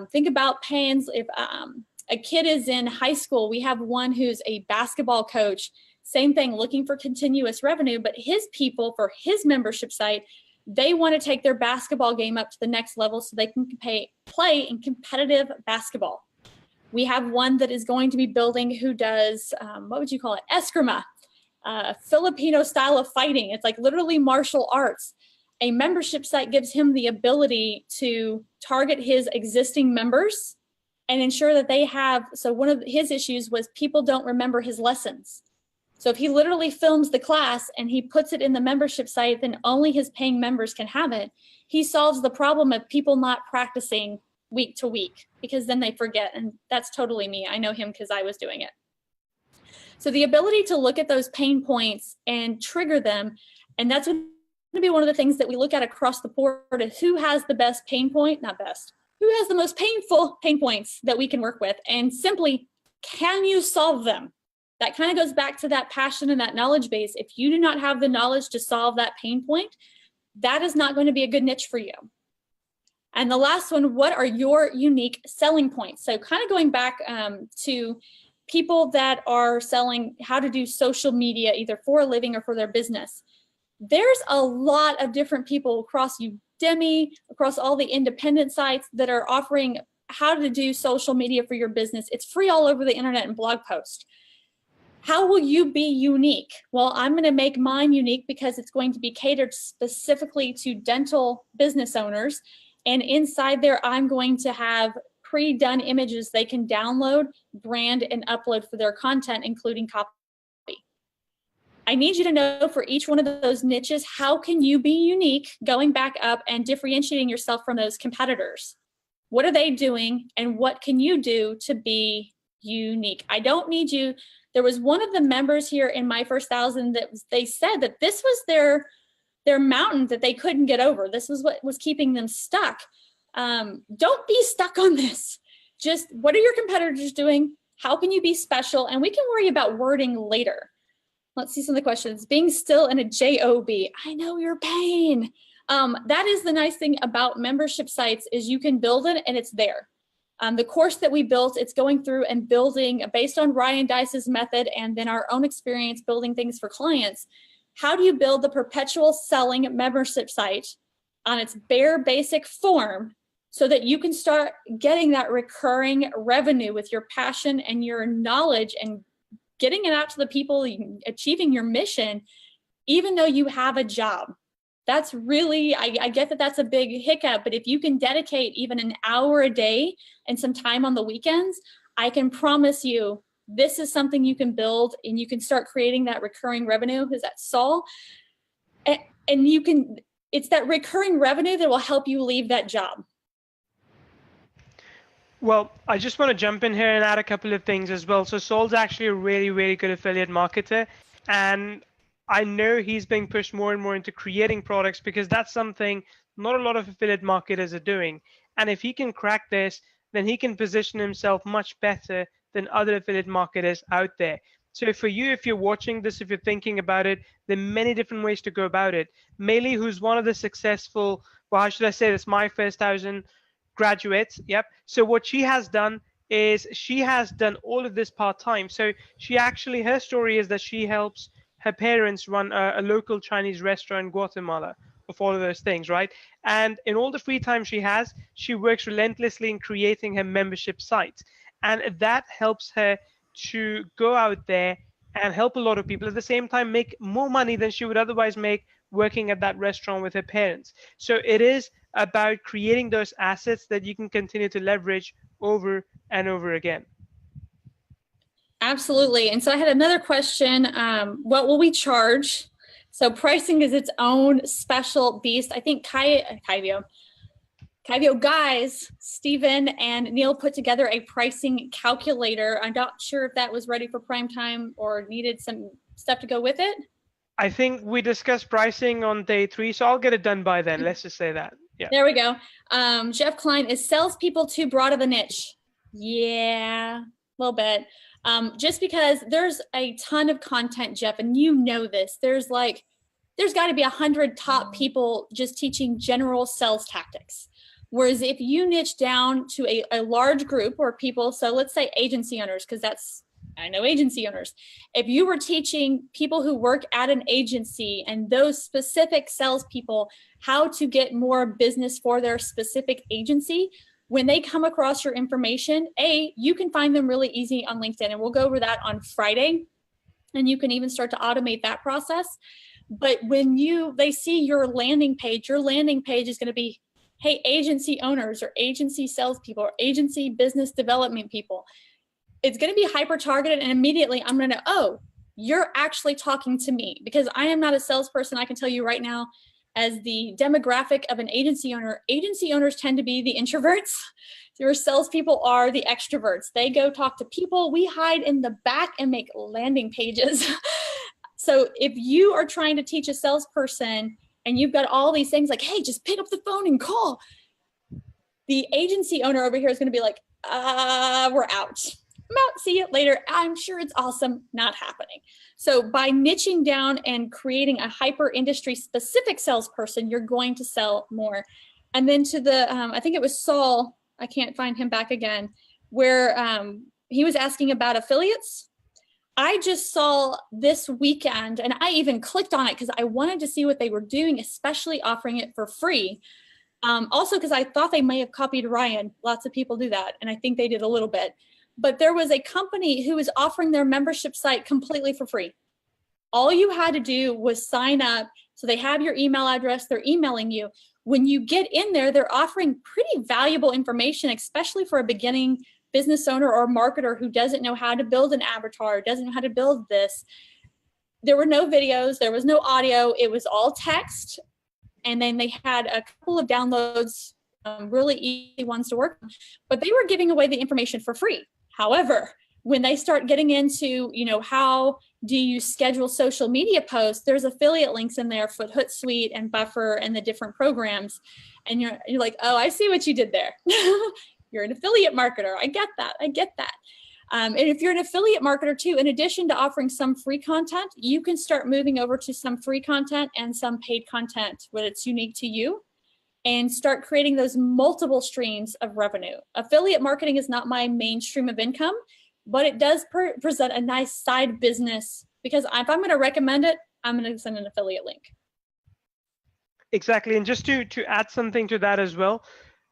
Think about pains. If a kid is in high school, we have one who's a basketball coach, same thing, looking for continuous revenue, but his people for his membership site, they want to take their basketball game up to the next level so they can play in competitive basketball. We have one that is going to be building who does, what would you call it? Eskrima, Filipino style of fighting. It's like literally martial arts. A membership site gives him the ability to target his existing members and ensure that they have, so one of his issues was people don't remember his lessons. So if he literally films the class and he puts it in the membership site, then only his paying members can have it. He solves the problem of people not practicing week to week, because then they forget. And that's totally me. I know him because I was doing it. So the ability to look at those pain points and trigger them, and that's going to be one of the things that we look at across the board, is who has the best pain point, not best, who has the most painful pain points that we can work with, and simply, can you solve them? That kind of goes back to that passion and that knowledge base. If you do not have the knowledge to solve that pain point, that is not going to be a good niche for you. And the last one, what are your unique selling points? So kind of going back to people that are selling how to do social media, either for a living or for their business. There's a lot of different people across Udemy, across all the independent sites that are offering how to do social media for your business. It's free all over the internet and blog posts. How will you be unique? Well, I'm going to make mine unique because it's going to be catered specifically to dental business owners. And inside there, I'm going to have pre-done images they can download, brand, and upload for their content, including copy. I need you to know for each one of those niches, how can you be unique, going back up and differentiating yourself from those competitors? What are they doing, and what can you do to be unique? I don't need you. There was one of the members here in My First 1,000 that they said that this was their mountain that they couldn't get over. This was what was keeping them stuck. Don't be stuck on this. Just what are your competitors doing? How can you be special? And we can worry about wording later. Let's see some of the questions. Being still in a job. I know your pain. That is the nice thing about membership sites, is you can build it and it's there. The course that we built, it's going through and building based on Ryan Dice's method and then our own experience building things for clients. How do you build the perpetual selling membership site on its bare basic form so that you can start getting that recurring revenue with your passion and your knowledge and getting it out to the people, achieving your mission, even though you have a job? That's really, I get that that's a big hiccup, but if you can dedicate even an hour a day and some time on the weekends, I can promise you this is something you can build and you can start creating that recurring revenue. Is that Saul? And you can, it's that recurring revenue that will help you leave that job. Well, I just want to jump in here and add a couple of things as well. So Saul's actually a really, really good affiliate marketer, and I know he's being pushed more and more into creating products because that's something not a lot of affiliate marketers are doing. And if he can crack this, then he can position himself much better than other affiliate marketers out there. So for you, if you're watching this, if you're thinking about it, there are many different ways to go about it. Maylee, who's one of the successful, well, how should I say this, My First 1,000 graduates. Yep. So what she has done is she has done all of this part-time. So she actually, her story is that she helps her parents run a local Chinese restaurant in Guatemala, of all of those things, right? And in all the free time she has, she works relentlessly in creating her membership site. And that helps her to go out there and help a lot of people, at the same time make more money than she would otherwise make working at that restaurant with her parents. So it is about creating those assets that you can continue to leverage over and over again. Absolutely. And so I had another question. What will we charge? So pricing is its own special beast. I think Kyvio guys, Stephen and Neil put together a pricing calculator. I'm not sure if that was ready for prime time or needed some stuff to go with it. I think we discussed pricing on day 3, so I'll get it done by then. Let's just say that. Yeah. There we go. Jeff Klein, is salespeople too broad of a niche? Yeah, a little bit. Just because there's a ton of content, Jeff, and you know this. There's got to be 100 top people just teaching general sales tactics. Whereas if you niche down to a large group or people, so let's say agency owners, because I know agency owners. If you were teaching people who work at an agency and those specific salespeople how to get more business for their specific agency, when they come across your information, you can find them really easy on LinkedIn, and we'll go over that on Friday, and you can even start to automate that process. But when they see your landing page is going to be, hey, agency owners or agency salespeople or agency business development people. It's going to be hyper targeted, and immediately I'm going to, you're actually talking to me, because I am not a salesperson. I can tell you right now, as the demographic of an agency owner, agency owners tend to be the introverts. Your salespeople are the extroverts. They go talk to people. We hide in the back and make landing pages. So if you are trying to teach a salesperson and you've got all these things like, hey, just pick up the phone and call, the agency owner over here is going to be like, we're out. I'm out. See you later. I'm sure it's awesome. Not happening. So by niching down and creating a hyper industry specific salesperson, you're going to sell more. And then to the, I think it was Saul, I can't find him back again, where he was asking about affiliates. I just saw this weekend, and I even clicked on it because I wanted to see what they were doing, especially offering it for free. Also, because I thought they may have copied Ryan. Lots of people do that, and I think they did a little bit. But there was a company who was offering their membership site completely for free. All you had to do was sign up. So they have your email address, they're emailing you. When you get in there, they're offering pretty valuable information, especially for a beginning business owner or marketer who doesn't know how to build an avatar, doesn't know how to build this. There were no videos, there was no audio, it was all text. And then they had a couple of downloads, really easy ones to work on, but they were giving away the information for free. However, when they start getting into, how do you schedule social media posts, there's affiliate links in there for Hootsuite and Buffer and the different programs. And you're like, oh, I see what you did there. You're an affiliate marketer. I get that. And if you're an affiliate marketer too, in addition to offering some free content, you can start moving over to some free content and some paid content when it's unique to you, and start creating those multiple streams of revenue. Affiliate marketing is not my main stream of income, but it does present a nice side business, because if I'm going to recommend it, I'm going to send an affiliate link. Exactly. And just to add something to that as well,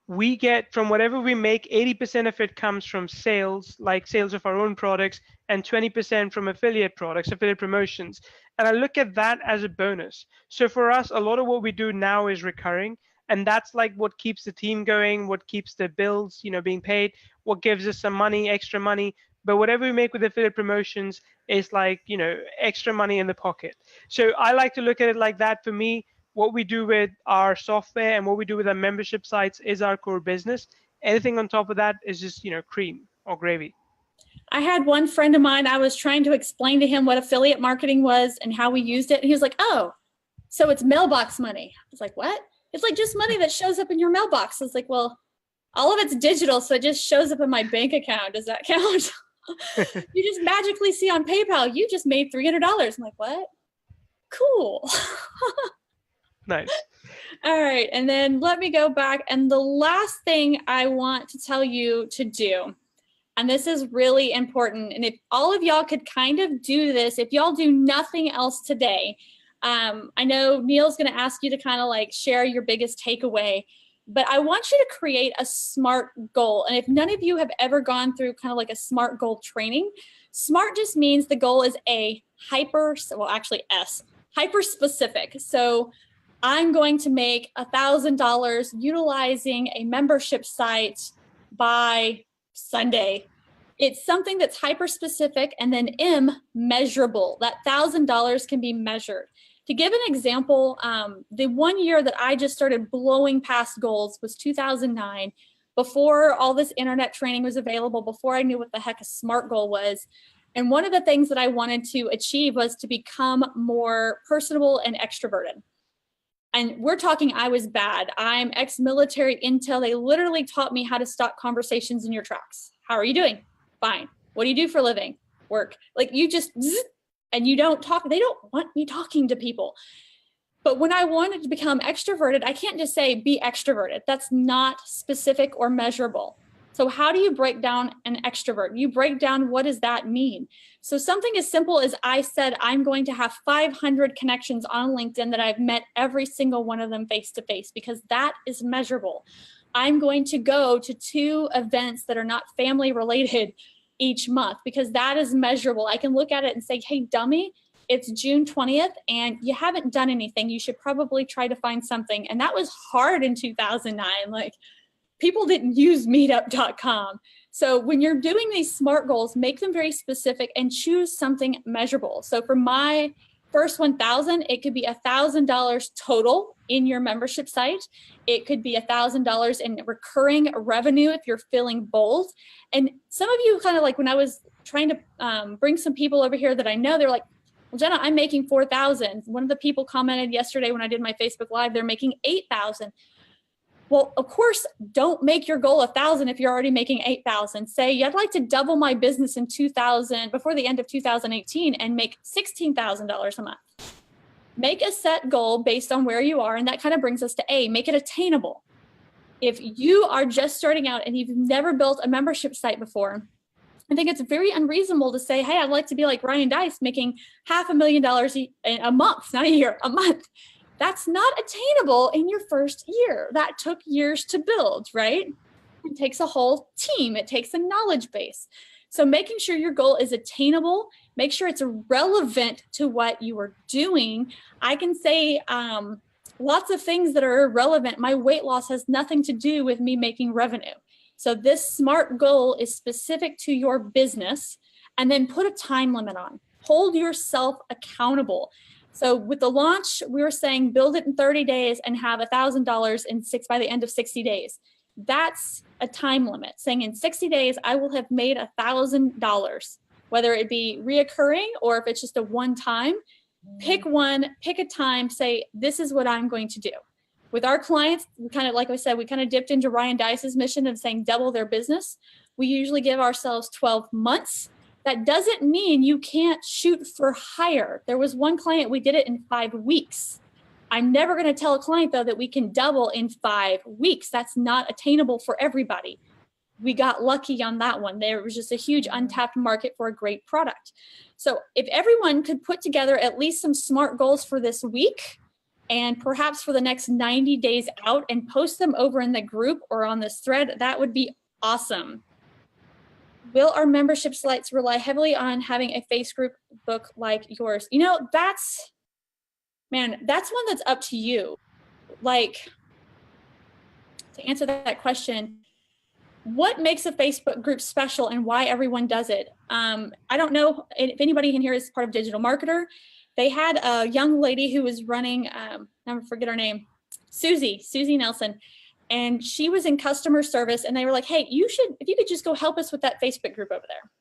we get from whatever we make, 80% of it comes from sales, like sales of our own products, and 20% from affiliate products, affiliate promotions. And I look at that as a bonus. So for us, a lot of what we do now is recurring. And that's like what keeps the team going, what keeps the bills, being paid, what gives us some money, extra money. But whatever we make with affiliate promotions is like, extra money in the pocket. So I like to look at it like that. For me, what we do with our software and what we do with our membership sites is our core business. Anything on top of that is just, cream or gravy. I had one friend of mine, I was trying to explain to him what affiliate marketing was and how we used it. And he was like, oh, so it's mailbox money. I was like, what? It's like just money that shows up in your mailbox. I was like, well, all of it's digital, so it just shows up in my bank account. Does that count? You just magically see on PayPal, you just made $300. I'm like, what? Cool. Nice. All right. And then let me go back. And the last thing I want to tell you to do, and this is really important, and if all of y'all could kind of do this, if y'all do nothing else today, I know Neil's going to ask you to kind of like share your biggest takeaway, but I want you to create a SMART goal. And if none of you have ever gone through kind of like a SMART goal training, SMART just means the goal is hyper specific. So I'm going to make $1,000 utilizing a membership site by Sunday. It's something that's hyper specific, and then measurable. That $1,000 can be measured. To give an example, the 1 year that I just started blowing past goals was 2009, before all this internet training was available, before I knew what the heck a SMART goal was. And one of the things that I wanted to achieve was to become more personable and extroverted. And we're talking, I was bad. I'm ex-military intel. They literally taught me how to stop conversations in your tracks. How are you doing? Fine. What do you do for a living? Work. Like you just, and you don't talk. They don't want me talking to people. But when I wanted to become extroverted, I can't just say be extroverted. That's not specific or measurable. So how do you break down an extrovert? You break down, what does that mean? So something as simple as I said, I'm going to have 500 connections on LinkedIn that I've met every single one of them face to face, because that is measurable. I'm going to go to 2 events that are not family related each month, because that is measurable. I can look at it and say, hey, dummy, it's June 20th and you haven't done anything. You should probably try to find something. And that was hard in 2009. Like, people didn't use meetup.com. So when you're doing these SMART goals, make them very specific and choose something measurable. So for first 1,000, it could be $1,000 total in your membership site. It could be $1,000 in recurring revenue if you're feeling bold. And some of you kind of like, when I was trying to bring some people over here that I know, they're like, well, Jenna, I'm making 4,000. One of the people commented yesterday when I did my Facebook Live, they're making 8,000. Well, of course, don't make your goal 1,000 if you're already making 8,000. Say, I'd like to double my business in 2000 before the end of 2018 and make $16,000 a month. Make a set goal based on where you are. And that kind of brings us to A, make it attainable. If you are just starting out and you've never built a membership site before, I think it's very unreasonable to say, hey, I'd like to be like Ryan Deiss making $500,000 a month, not a year, a month. That's not attainable in your first year. That took years to build, right? It takes a whole team. It takes a knowledge base. So making sure your goal is attainable, make sure it's relevant to what you are doing. I can say lots of things that are irrelevant. My weight loss has nothing to do with me making revenue. So this SMART goal is specific to your business, and then put a time limit on. Hold yourself accountable. So with the launch, we were saying build it in 30 days and have $1,000 by the end of 60 days. That's a time limit, saying in 60 days, I will have made $1,000, whether it be reoccurring or if it's just a one time. Pick one, pick a time, say, this is what I'm going to do. With our clients, we kind of, like I said, we kind of dipped into Ryan Deiss's mission of saying double their business. We usually give ourselves 12 months. That doesn't mean you can't shoot for higher. There was one client, we did it in 5 weeks. I'm never going to tell a client, though, that we can double in 5 weeks. That's not attainable for everybody. We got lucky on that one. There was just a huge untapped market for a great product. So if everyone could put together at least some SMART goals for this week, and perhaps for the next 90 days out, and post them over in the group or on this thread, that would be awesome. Will our membership sites rely heavily on having a Facebook group like yours? You know, that's one that's up to you. Like, to answer that question, what makes a Facebook group special and why everyone does it? I don't know if anybody in here is part of Digital Marketer. They had a young lady who was running, I forget her name, Susie Nelson. And she was in customer service, and they were like, hey, if you could just go help us with that Facebook group over there.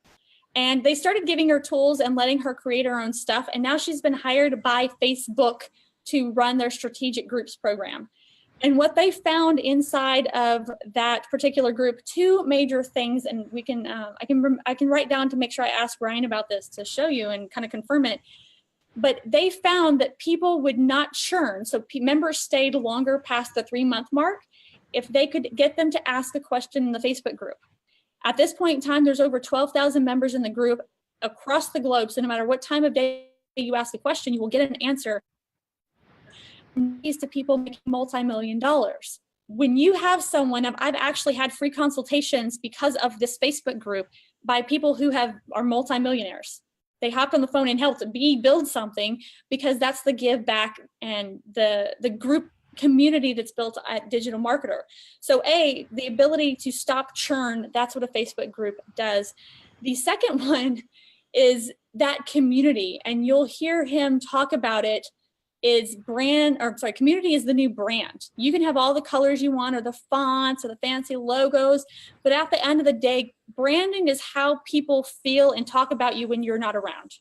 And they started giving her tools and letting her create her own stuff. And now she's been hired by Facebook to run their strategic groups program. And what they found inside of that particular group, 2 major things, and we can, I can write down to make sure I ask Ryan about this to show you and kind of confirm it. But they found that people would not churn. So members stayed longer past the 3-month mark if they could get them to ask a question in the Facebook group. At this point in time, there's over 12,000 members in the group across the globe. So no matter what time of day you ask a question, you will get an answer. These to people making multi-million dollars. When you have someone, I've actually had free consultations because of this Facebook group by people who are multi-millionaires. They hopped on the phone and helped me build something because that's the give back and the group community that's built at Digital Marketer. So the ability to stop churn, that's what a Facebook group does. The second one is that community, and you'll hear him talk about it, is community is the new brand. You can have all the colors you want or the fonts or the fancy logos, but at the end of the day, branding is how people feel and talk about you when you're not around.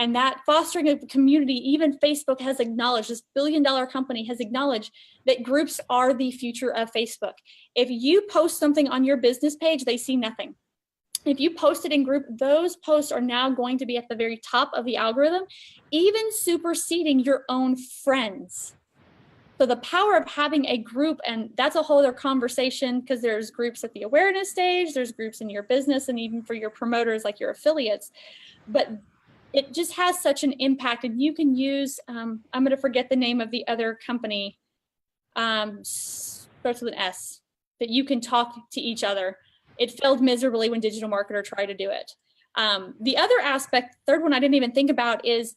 And that fostering a community, even Facebook has acknowledged, this billion-dollar company has acknowledged that groups are the future of Facebook. If you post something on your business page, they see nothing. If you post it in group, those posts are now going to be at the very top of the algorithm, even superseding your own friends. So the power of having a group, and that's a whole other conversation because there's groups at the awareness stage, there's groups in your business, and even for your promoters like your affiliates. But it just has such an impact, and you can use, I'm going to forget the name of the other company, starts with an S, that you can talk to each other. It failed miserably when Digital Marketer tried to do it. The other aspect, third one I didn't even think about, is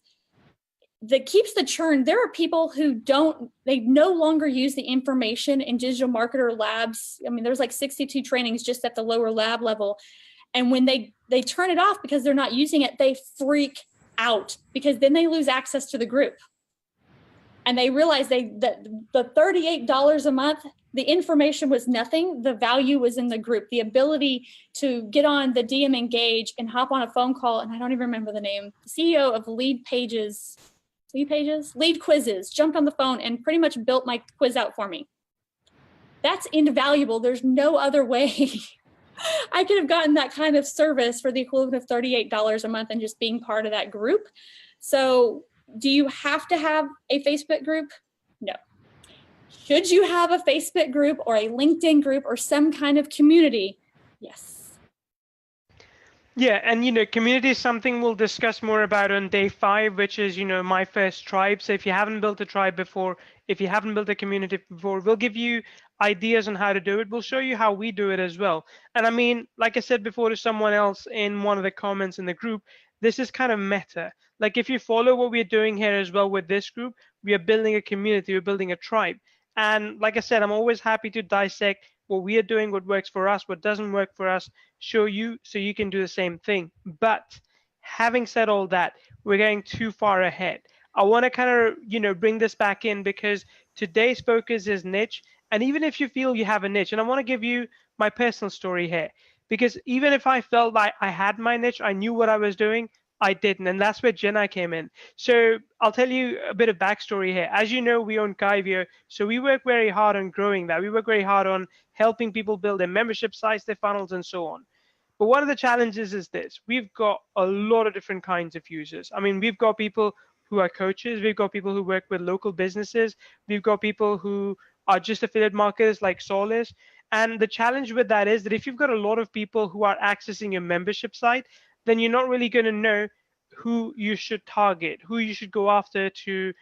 that keeps the churn. There are people who they no longer use the information in Digital Marketer labs. I mean, there's like 62 trainings just at the lower lab level. And when they turn it off because they're not using it, they freak out, because then they lose access to the group. And they realize that the $38 a month, the information was nothing. The value was in the group, the ability to get on the DM Engage and hop on a phone call. And I don't even remember the name, the CEO of Lead Quizzes, jumped on the phone and pretty much built my quiz out for me. That's invaluable. There's no other way I could have gotten that kind of service for the equivalent of $38 a month and just being part of that group. So do you have to have a Facebook group? No. Should you have a Facebook group or a LinkedIn group or some kind of community? Yes. Yeah, and community is something we'll discuss more about on day 5, which is my first tribe. So if you haven't built a tribe before, if you haven't built a community before, we'll give you ideas on how to do it. We'll show you how we do it as well. And I mean, like I said before to someone else in one of the comments in the group, this is kind of meta. Like if you follow what we're doing here as well with this group, we are building a community, we're building a tribe. And like I said, I'm always happy to dissect what we are doing, what works for us, what doesn't work for us, show you so you can do the same thing. But having said all that, we're going too far ahead. I want to kind of, bring this back in because today's focus is niche. And even if you feel you have a niche, and I want to give you my personal story here, because even if I felt like I had my niche, I knew what I was doing, I didn't. And that's where Jenna came in. So I'll tell you a bit of backstory here. As you know, we own Kyvio. So we work very hard on growing that. We work very hard on helping people build their membership sites, their funnels, and so on. But one of the challenges is this. We've got a lot of different kinds of users. I mean, we've got people who are coaches. We've got people who work with local businesses. We've got people who are just affiliate marketers like Saul is. And the challenge with that is that if you've got a lot of people who are accessing your membership site, then you're not really going to know who you should target, who you should go after to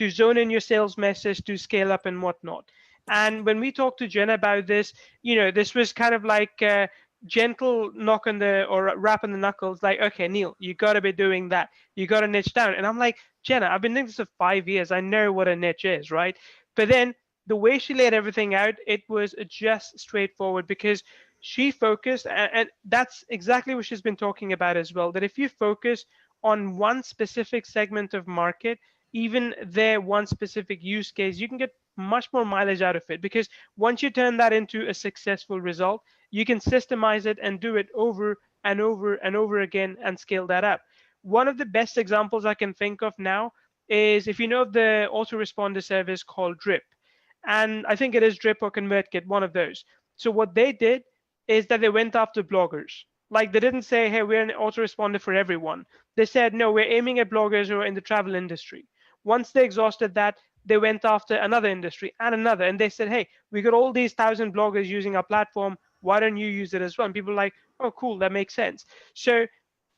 zone in your sales message, to scale up and whatnot. And when we talked to Jen about this, this was kind of like a gentle knock on the, or rap on the knuckles, like, okay, Neil, you got to be doing that. You got to niche down. And I'm like, Jenna, I've been doing this for 5 years. I know what a niche is, right? But then the way she laid everything out, it was just straightforward because she focused, and that's exactly what she's been talking about as well, that if you focus on one specific segment of market, even their one specific use case, you can get much more mileage out of it, because once you turn that into a successful result, you can systemize it and do it over and over and over again and scale that up. One of the best examples I can think of now is, if you know of the autoresponder service called Drip, and I think it is Drip or ConvertKit, one of those. So what they did is that they went after bloggers. Like, they didn't say, hey, we're an autoresponder for everyone. They said, no, we're aiming at bloggers who are in the travel industry. Once they exhausted that, they went after another industry and another. And they said, hey, we got all these 1,000 bloggers using our platform. Why don't you use it as well? And people are like, oh, cool, that makes sense. So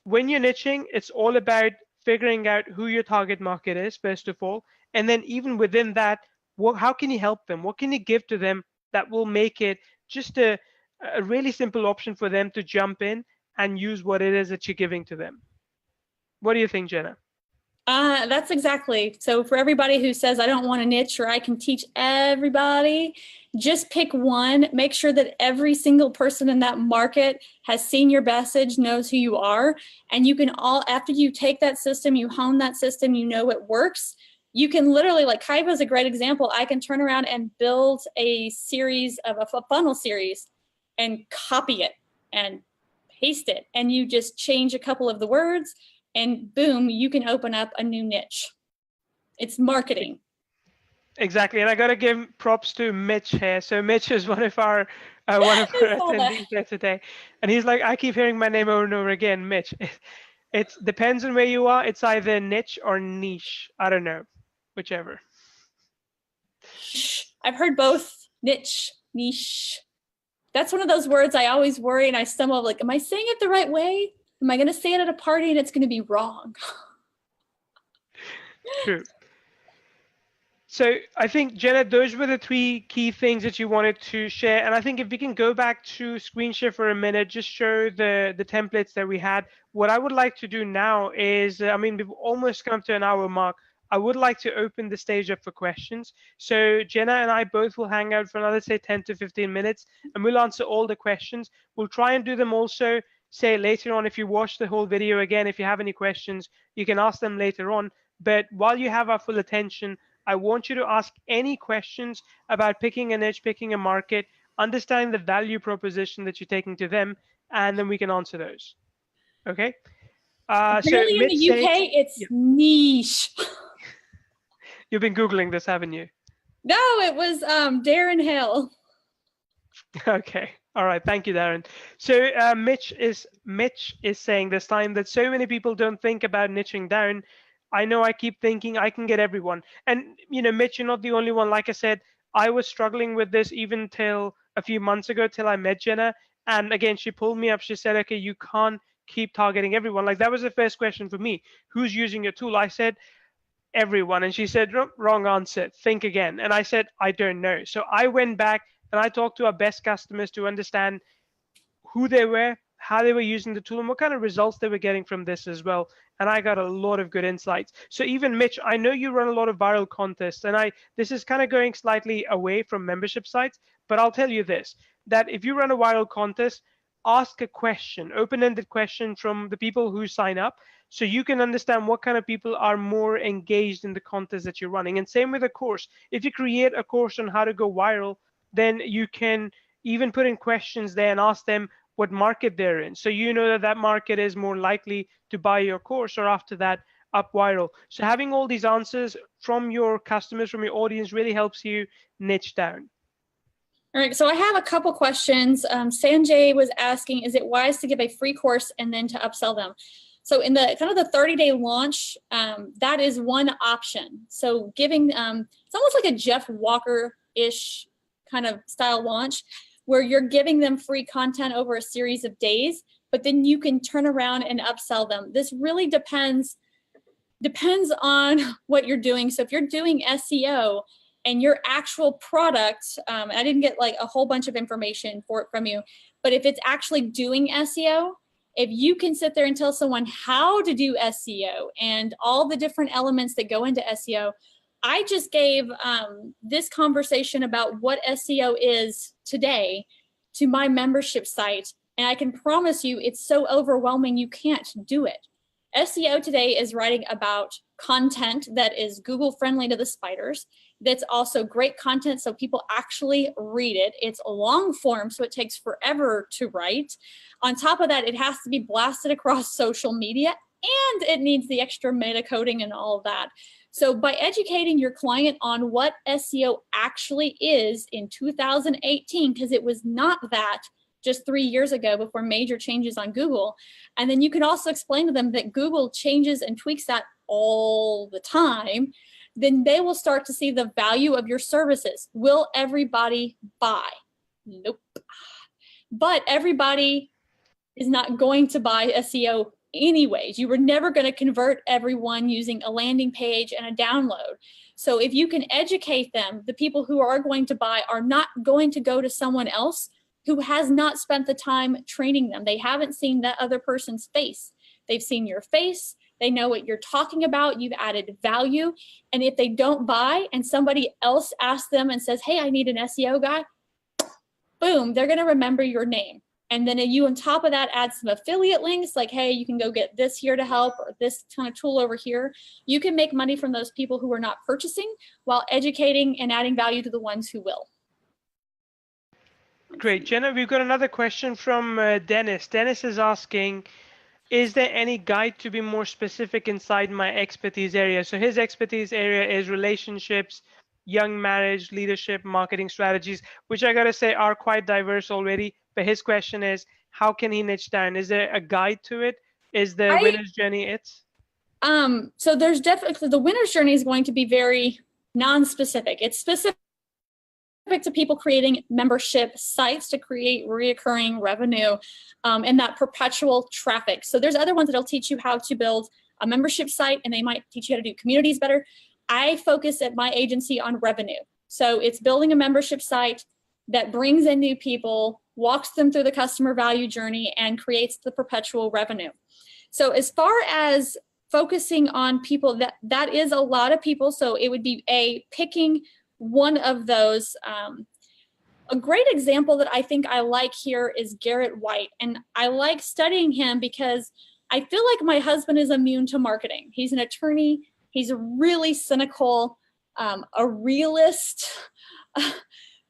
when you're niching, it's all about figuring out who your target market is, first of all. And then even within that, how can you help them? What can you give to them that will make it just a really simple option for them to jump in and use what it is that you're giving to them? What do you think, Jenna? That's exactly. So for everybody who says, I don't want a niche or I can teach everybody, just pick one. Make sure that every single person in that market has seen your message, knows who you are. And you can all, after you take that system, you hone that system, you know it works. You can literally, like Kyvio is a great example. I can turn around and build a series of a funnel series and copy it and paste it. And you just change a couple of the words and boom, you can open up a new niche. It's marketing. Exactly, and I got to give props to Mitch here. So Mitch is one of our attendees here today, and he's like, I keep hearing my name over and over again, Mitch. It depends on where you are. It's either niche or niche. I don't know, whichever. I've heard both. Niche, niche. That's one of those words I always worry and I stumble, like, am I saying it the right way? Am I going to say it at a party and it's going to be wrong? True. So I think, Jenna, those were the 3 key things that you wanted to share. And I think if we can go back to screen share for a minute, just show the templates that we had. What I would like to do now is, I mean, we've almost come to an hour mark. I would like to open the stage up for questions. So Jenna and I both will hang out for another, say, 10 to 15 minutes, and we'll answer all the questions. We'll try and do them also say later on, if you watch the whole video again, if you have any questions, you can ask them later on. But while you have our full attention, I want you to ask any questions about picking a niche, picking a market, understanding the value proposition that you're taking to them, and then we can answer those. Okay. So Apparently in the Mitch says, UK, it's yeah, niche. you've been Googling this, haven't you? No, it was Darren Hill. Okay. All right. Thank you, Darren. So Mitch is saying this time that so many people don't think about niching down. I know I keep thinking I can get everyone. And, Mitch, you're not the only one. Like I said, I was struggling with this even till a few months ago, till I met Jenna. And again, she pulled me up. She said, okay, you can't keep targeting everyone. Like that was the first question for me. Who's using your tool? I said, everyone. And she said, wrong answer, think again. And I said, I don't know. So I went back and I talked to our best customers to understand who they were, how they were using the tool, and what kind of results they were getting from this as well. And I got a lot of good insights. So even Mitch, I know you run a lot of viral contests, and this is kind of going slightly away from membership sites, but I'll tell you this, that if you run a viral contest, ask a question, open-ended question from the people who sign up, so you can understand what kind of people are more engaged in the contest that you're running. And same with a course. If you create a course on how to go viral, then you can even put in questions there and ask them what market they're in. So you know that that market is more likely to buy your course or after that up viral. So having all these answers from your customers, from your audience really helps you niche down. All right, so I have a couple questions. Sanjay was asking, is it wise to give a free course and then to upsell them? So in the kind of the 30-day launch, that is one option. So giving, it's almost like a Jeff Walker-ish kind of style launch where you're giving them free content over a series of days, but then you can turn around and upsell them. This really depends on what you're doing. So if you're doing SEO and your actual product, I didn't get like a whole bunch of information from you, but if it's actually doing SEO, if you can sit there and tell someone how to do SEO and all the different elements that go into SEO, I just gave this conversation about what SEO is today to my membership site, and I can promise you it's so overwhelming you can't do it. SEO today is writing about content that is Google friendly to the spiders. That's also great content so people actually read it. It's a long form, so it takes forever to write. On top of that, it has to be blasted across social media, and it needs the extra meta coding and all of that. So by educating your client on what SEO actually is in 2018, because it was not that just 3 years ago before major changes on Google. And then you can also explain to them that Google changes and tweaks that all the time. Then they will start to see the value of your services. Will everybody buy? Nope. But everybody is not going to buy SEO anyways. You were never going to convert everyone using a landing page and a download. So if you can educate them, the people who are going to buy are not going to go to someone else who has not spent the time training them. They haven't seen that other person's face. They've seen your face. They know what you're talking about. You've added value. And if they don't buy and somebody else asks them and says, hey, I need an SEO guy, boom, they're going to remember your name. And then you on top of that add some affiliate links like, hey, you can go get this here to help or this kind of tool over here. You can make money from those people who are not purchasing while educating and adding value to the ones who will. Great. Jenna, we've got another question from Dennis. Dennis is asking, is there any guide to be more specific inside my expertise area? So his expertise area is relationships, young marriage, leadership, marketing strategies, which I got to say are quite diverse already. But his question is, how can he niche down? Is there a guide to it? Is the winner's journey it? So there's definitely, the winner's journey is going to be very non-specific. It's specific to people creating membership sites to create reoccurring revenue and that perpetual traffic. So there's other ones that'll teach you how to build a membership site, and they might teach you how to do communities better. I focus at my agency on revenue. So it's building a membership site that brings in new people, walks them through the customer value journey, and creates the perpetual revenue. So as far as focusing on people, that is a lot of people. So it would be picking one of those a great example that I think I like here is Garrett White. And I like studying him because I feel like my husband is immune to marketing. He's an attorney. He's really cynical, a realist.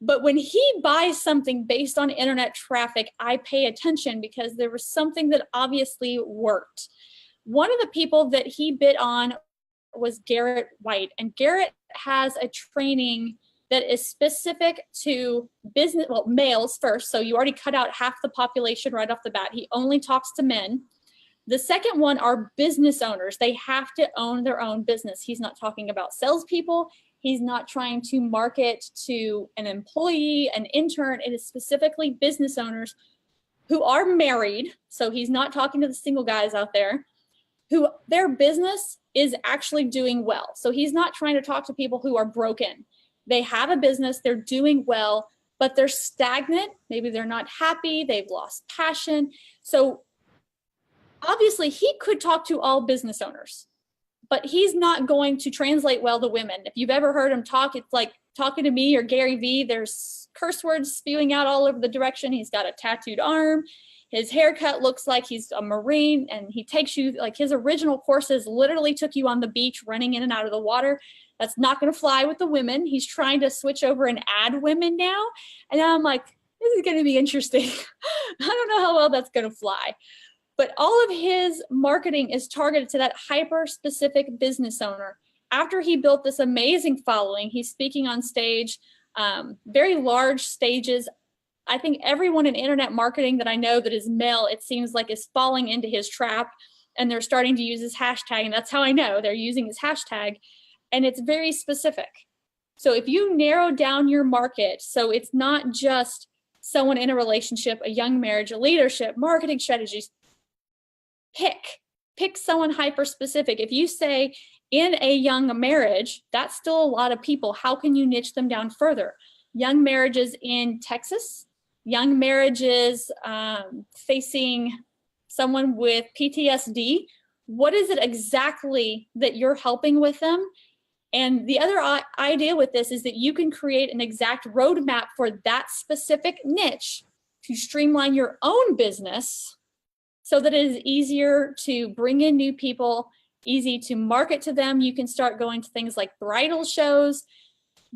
But when he buys something based on internet traffic, I pay attention because there was something that obviously worked. One of the people that he bid on was Garrett White. And Garrett has a training that is specific to business, well, males first. So you already cut out half the population right off the bat. He only talks to men. The second one are business owners. They have to own their own business. He's not talking about salespeople. He's not trying to market to an employee, an intern. It is specifically business owners who are married. So he's not talking to the single guys out there who their business is actually doing well. So he's not trying to talk to people who are broken. They have a business, they're doing well, but they're stagnant. Maybe they're not happy, they've lost passion. So obviously he could talk to all business owners, but he's not going to translate well to women. If you've ever heard him talk, it's like talking to me or Gary Vee. There's curse words spewing out all over the direction. He's got a tattooed arm. His haircut looks like he's a Marine, and he takes you, like his original courses literally took you on the beach running in and out of the water. That's not going to fly with the women. He's trying to switch over and add women now. And now I'm like, this is going to be interesting. I don't know how well that's going to fly. But all of his marketing is targeted to that hyper-specific business owner. After he built this amazing following, he's speaking on stage, very large stages. I think everyone in internet marketing that I know that is male, it seems like is falling into his trap, and they're starting to use his hashtag. And that's how I know they're using his hashtag. And it's very specific. So if you narrow down your market, so it's not just someone in a relationship, a young marriage, a leadership, marketing strategies, pick someone hyper specific. If you say in a young marriage, that's still a lot of people. How can you niche them down further? Young marriages in Texas, young marriages facing someone with PTSD. What is it exactly that you're helping with them? And the other idea with this is that you can create an exact roadmap for that specific niche to streamline your own business so that it is easier to bring in new people, easy to market to them. You can start going to things like bridal shows.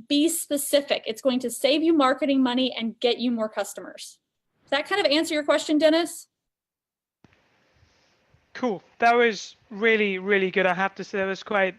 Be specific. It's going to save you marketing money and get you more customers. Does that kind of answer your question, Dennis? Cool. That was really, really good. I have to say that was quite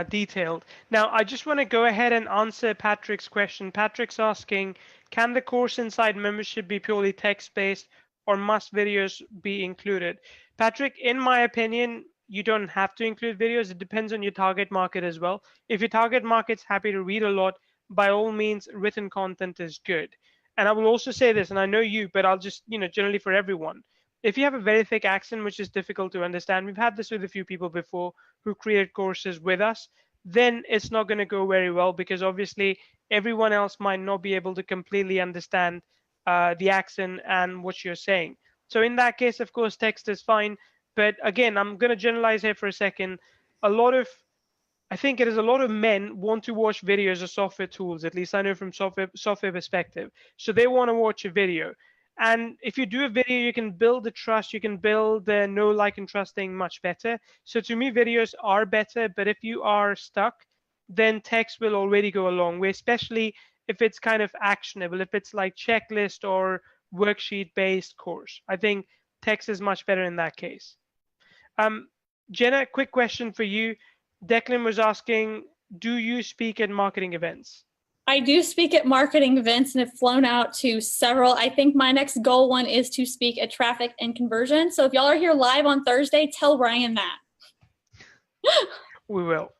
detailed. Now, I just want to go ahead and answer Patrick's question. Patrick's asking, can the course inside membership be purely text-based, or must videos be included? Patrick, in my opinion, you don't have to include videos. It depends on your target market as well. If your target market's happy to read a lot, by all means, written content is good. And I will also say this, and I know you, but I'll just, generally for everyone. If you have a very thick accent, which is difficult to understand, we've had this with a few people before who created courses with us, then it's not going to go very well because obviously everyone else might not be able to completely understand the accent and what you're saying. So in that case, of course, text is fine. But again, I'm going to generalize here for a second. I think it is a lot of men want to watch videos of software tools, at least I know from software perspective. So they want to watch a video. And if you do a video, you can build the trust, you can build the know, like, and trusting much better. So to me, videos are better, but if you are stuck, then text will already go a long way, especially if it's kind of actionable, if it's like checklist or worksheet-based course. I think text is much better in that case. Jenna, quick question for you. Declan was asking, do you speak at marketing events? I do speak at marketing events and have flown out to several. I think my next goal one is to speak at traffic and conversion. So if y'all are here live on Thursday, tell Ryan that. We will.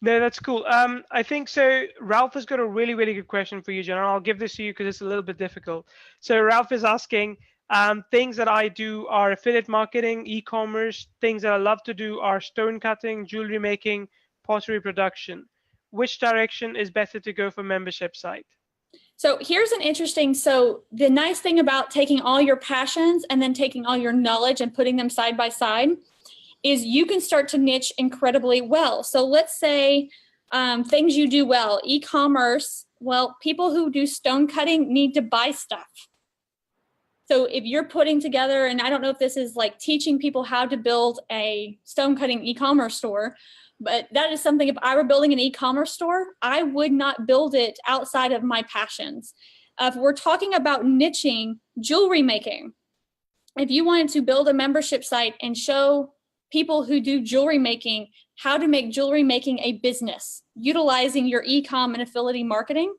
No, that's cool. I think so. Ralph has got a really, really good question for you, Jenna. I'll give this to you because it's a little bit difficult. So Ralph is asking, things that I do are affiliate marketing, e-commerce. Things that I love to do are stone cutting, jewelry making, pottery production. Which direction is better to go for membership site? So here's an interesting, so the nice thing about taking all your passions and then taking all your knowledge and putting them side by side is you can start to niche incredibly well. So let's say things you do well, e-commerce, Well, people who do stone cutting need to buy stuff. So if you're putting together, and I don't know if this is like teaching people how to build a stone cutting e-commerce store, but that is something, if I were building an e-commerce store, I would not build it outside of my passions. If we're talking about niching jewelry making, if you wanted to build a membership site and show people who do jewelry making how to make jewelry making a business, utilizing your e-com and affiliate marketing,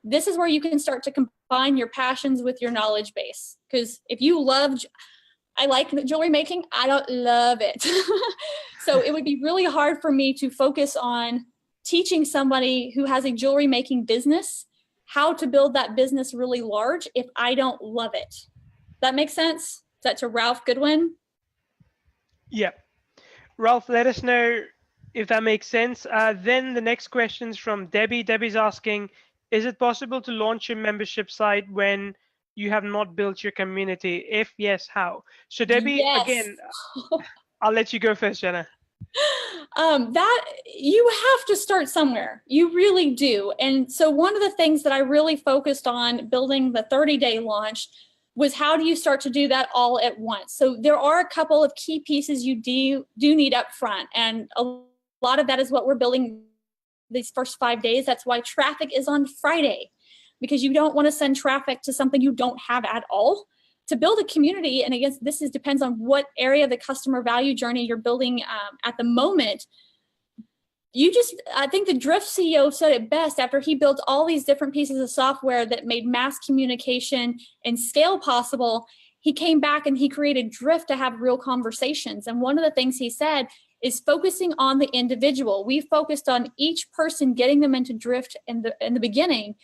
this is where you can start to combine your passions with your knowledge base. Because if you love, I like jewelry making, I don't love it. So it would be really hard for me to focus on teaching somebody who has a jewelry making business how to build that business really large if I don't love it. That makes sense? Is that to Ralph Goodwin? Yeah. Ralph, let us know if that makes sense. Then the next question is from Debbie. Debbie's asking, is it possible to launch a membership site when you have not built your community? If yes, how? So Debbie, Yes. again, I'll let you go first, Jenna. That you have to start somewhere. You really do. And so one of the things that I really focused on building the 30-day launch was how do you start to do that all at once? So there are a couple of key pieces you do need up front. And a lot of that is what we're building these first 5 days. That's why traffic is on Friday, because you don't want to send traffic to something you don't have at all. To build a community, and I guess this depends on what area of the customer value journey you're building at the moment. I think the Drift CEO said it best after he built all these different pieces of software that made mass communication and scale possible. He came back and he created Drift to have real conversations. And one of the things he said is focusing on the individual. We focused on each person, getting them into Drift in the beginning,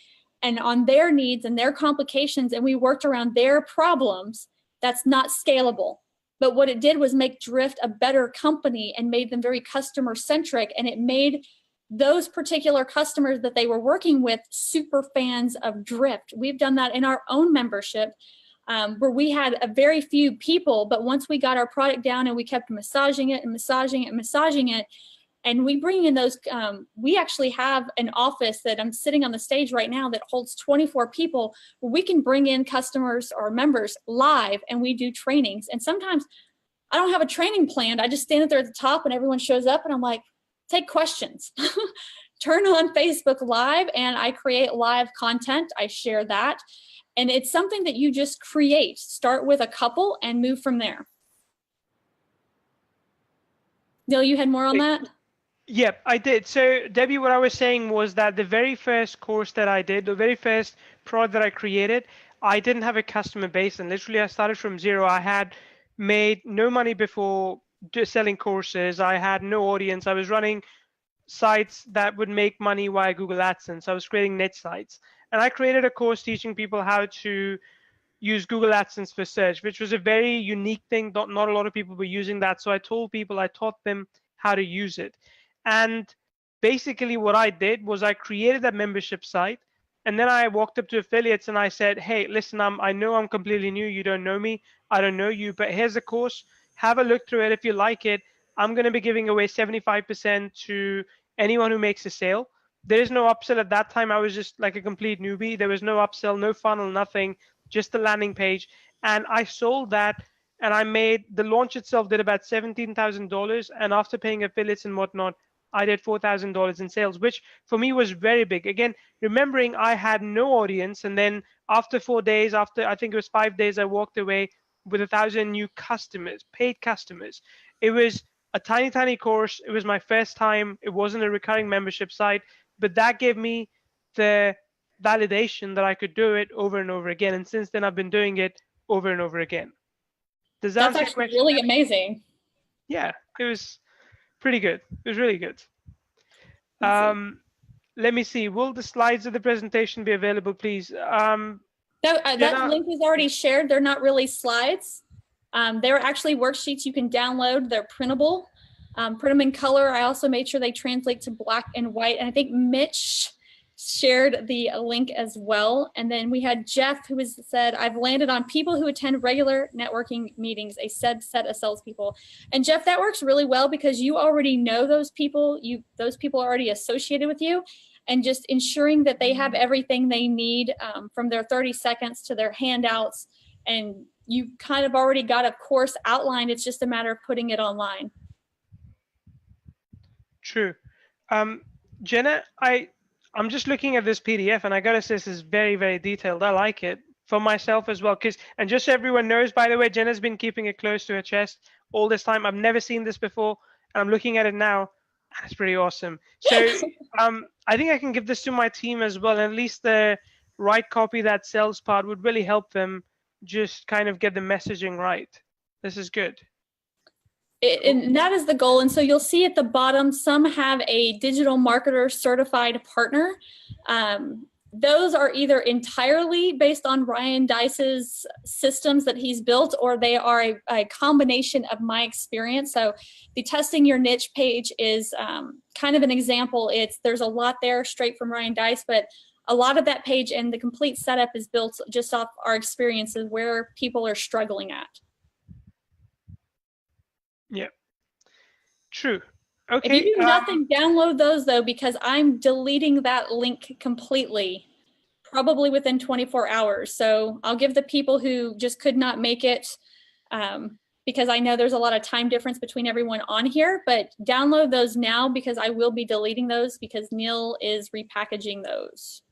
and on their needs and their complications, and we worked around their problems. That's not scalable. But what it did was make Drift a better company and made them very customer centric, and it made those particular customers that they were working with super fans of Drift. We've done that in our own membership, where we had a very few people, but once we got our product down and we kept massaging it and massaging it and massaging it, and we bring in those, we actually have an office that I'm sitting on the stage right now that holds 24 people, where we can bring in customers or members live and we do trainings. And sometimes I don't have a training planned. I just stand there at the top and everyone shows up and I'm like, take questions. Turn on Facebook Live and I create live content. I share that. And it's something that you just create. Start with a couple and move from there. Neil, you had more on that? Yep, I did. So Debbie, what I was saying was that the very first course that I did, the very first product that I created, I didn't have a customer base, and literally I started from zero. I had made no money before selling courses. I had no audience. I was running sites that would make money via Google AdSense. I was creating niche sites, and I created a course teaching people how to use Google AdSense for search, which was a very unique thing. Not a lot of people were using that. So I told people, I taught them how to use it. And basically what I did was I created a membership site, and then I walked up to affiliates and I said, hey, listen, I know I'm completely new. You don't know me. I don't know you, but here's a course. Have a look through it. If you like it, I'm going to be giving away 75% to anyone who makes a sale. There is no upsell at that time. I was just like a complete newbie. There was no upsell, no funnel, nothing, just the landing page. And I sold that, and I made the launch itself did about $17,000. And after paying affiliates and whatnot, I did $4,000 in sales, which for me was very big. Again, remembering I had no audience. And then after 4 days, after I think it was 5 days, I walked away with 1,000 new customers, paid customers. It was a tiny, tiny course. It was my first time. It wasn't a recurring membership site, but that gave me the validation that I could do it over and over again. And since then, I've been doing it over and over again. Does that answer your question? Really amazing. Yeah, it was pretty good. It was really good. Let me see. Will the slides of the presentation be available, please? That link is already shared. They're not really slides. They're actually worksheets you can download. They're printable. Print them in color. I also made sure they translate to black and white. And I think Mitch shared the link as well. And then we had Jeff, who said, I've landed on people who attend regular networking meetings, a subset of salespeople. And Jeff, that works really well because you already know those people. Those people are already associated with you. and just ensuring that they have everything they need, from their 30 seconds to their handouts. And you kind of already got a course outlined. It's just a matter of putting it online. True. Jenna, I'm just looking at this PDF, and I gotta say this is very, very detailed. I like it for myself as well. And just so everyone knows, by the way, Jenna's been keeping it close to her chest all this time. I've never seen this before, and I'm looking at it now. That's pretty awesome. So I think I can give this to my team as well. And at least the right copy, that sales part, would really help them just kind of get the messaging right. This is good. And that is the goal. And so you'll see at the bottom, some have a digital marketer certified partner. Those are either entirely based on Ryan Deiss's systems that he's built, or they are a combination of my experience. So the testing your niche page is kind of an example. There's a lot there straight from Ryan Deiss, but a lot of that page and the complete setup is built just off our experiences where people are struggling at. Yeah, true. Okay. If you do nothing, download those though, because I'm deleting that link completely, probably within 24 hours. So I'll give the people who just could not make it, because I know there's a lot of time difference between everyone on here, but download those now, because I will be deleting those because Neil is repackaging those.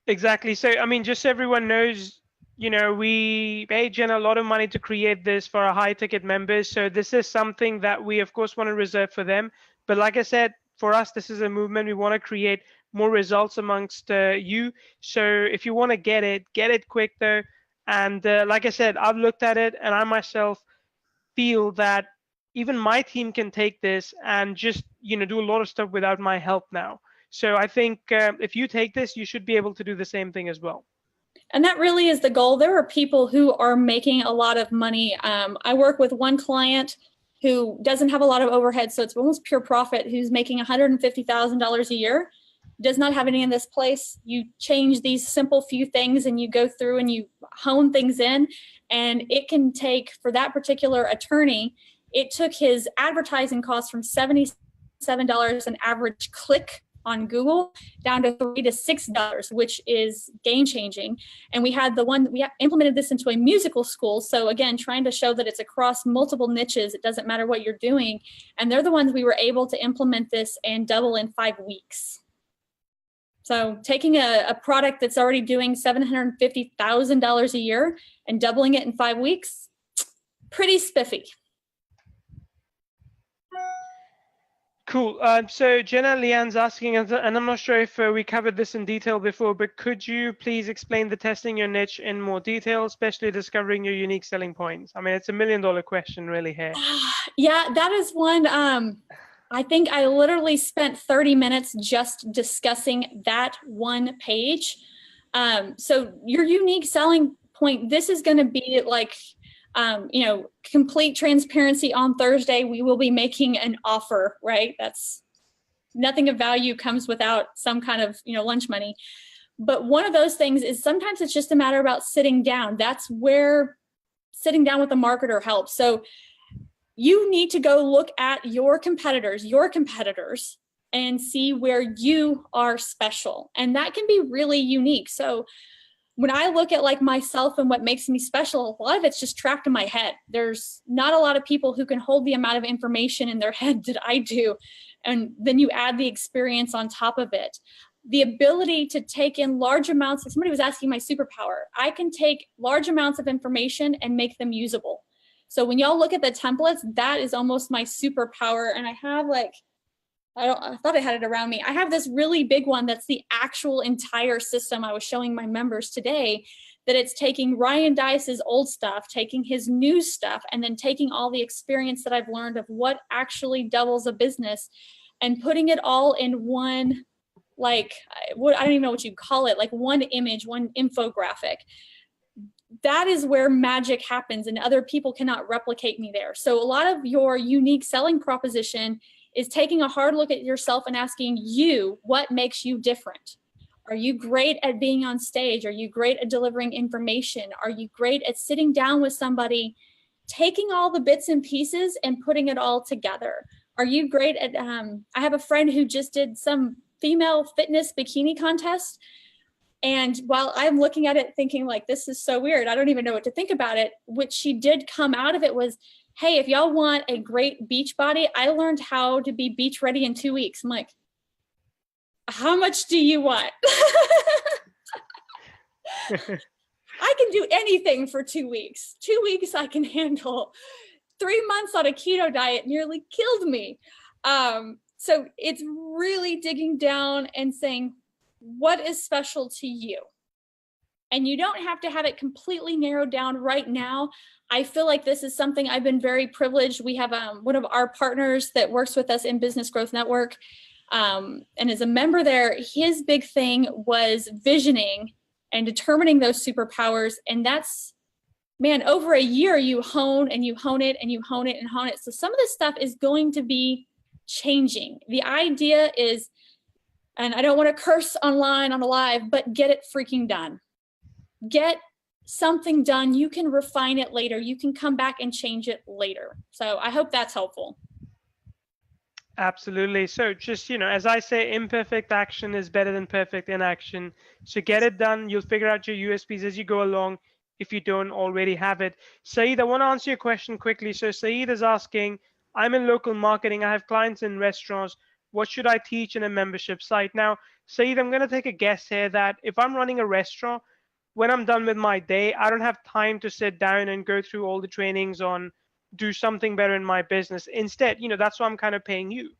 Exactly. So, I mean, just so everyone knows, you know, we paid Jen a lot of money to create this for our high ticket members. So this is something that we, of course, want to reserve for them. But like I said, for us, this is a movement. We want to create more results amongst you. So if you want to get it quick though. And like I said, I've looked at it, and I myself feel that even my team can take this and just, you know, do a lot of stuff without my help now. So I think if you take this, you should be able to do the same thing as well. And that really is the goal. There are people who are making a lot of money. I work with one client who doesn't have a lot of overhead, so it's almost pure profit, who's making $150,000 a year, does not have any in this place. You change these simple few things and you go through and you hone things in, and it can take, for that particular attorney, it took his advertising costs from $77 an average click on Google down to $3 to $6, which is game changing. And we implemented this into a musical school. So again, trying to show that it's across multiple niches. It doesn't matter what you're doing. And they're the ones we were able to implement this and double in 5 weeks. So taking a product that's already doing $750,000 a year and doubling it in 5 weeks, pretty spiffy. Cool. So Jenna Leanne's asking, and I'm not sure if we covered this in detail before, but could you please explain the testing your niche in more detail, especially discovering your unique selling points? I mean, it's $1 million question really here. Yeah, that is one. I think I literally spent 30 minutes just discussing that one page. So your unique selling point, this is going to be like, you know, complete transparency. On Thursday, we will be making an offer, right? That's nothing of value comes without some kind of, you know, lunch money. But one of those things is sometimes it's just a matter about sitting down. That's where sitting down with a marketer helps. So you need to go look at your competitors, and see where you are special. And that can be really unique. So when I look at like myself and what makes me special, a lot of it's just trapped in my head. There's not a lot of people who can hold the amount of information in their head that I do. And then you add the experience on top of it. The ability to take in large amounts, if somebody was asking my superpower, I can take large amounts of information and make them usable. So when y'all look at the templates, that is almost my superpower. And I have like, I thought I had it around me. I have this really big one that's the actual entire system I was showing my members today, that it's taking Ryan Deiss's old stuff, taking his new stuff, and then taking all the experience that I've learned of what actually doubles a business and putting it all in one, like, I don't even know what you call it, like one image, one infographic. That is where magic happens, and other people cannot replicate me there. So a lot of your unique selling proposition is taking a hard look at yourself and asking you, what makes you different? Are you great at being on stage? Are you great at delivering information? Are you great at sitting down with somebody, taking all the bits and pieces and putting it all together? Are you great at, I have a friend who just did some female fitness bikini contest. And while I'm looking at it thinking like, this is so weird, I don't even know what to think about it, what she did come out of it was, hey, if y'all want a great beach body, I learned how to be beach ready in 2 weeks. I'm like, how much do you want? I can do anything for 2 weeks. 2 weeks I can handle. 3 months on a keto diet nearly killed me. So it's really digging down and saying, what is special to you? And you don't have to have it completely narrowed down right now. I feel like this is something I've been very privileged. We have one of our partners that works with us in Business Growth Network, and as a member there, his big thing was visioning and determining those superpowers. And that's, man, over a year, you hone and you hone it and you hone it and hone it. So some of this stuff is going to be changing. The idea is, and I don't want to curse online on a live, but get it freaking done. Get something done. You can refine it later. You can come back and change it later. So I hope that's helpful. Absolutely. So just, as I say, imperfect action is better than perfect inaction. So get it done. You'll figure out your USPs as you go along if you don't already have it. Saeed, I want to answer your question quickly. So Saeed is asking, I'm in local marketing. I have clients in restaurants. What should I teach in a membership site? Now, Saeed, I'm going to take a guess here that if I'm running a restaurant, when I'm done with my day, I don't have time to sit down and go through all the trainings on do something better in my business. Instead, that's why I'm kind of paying you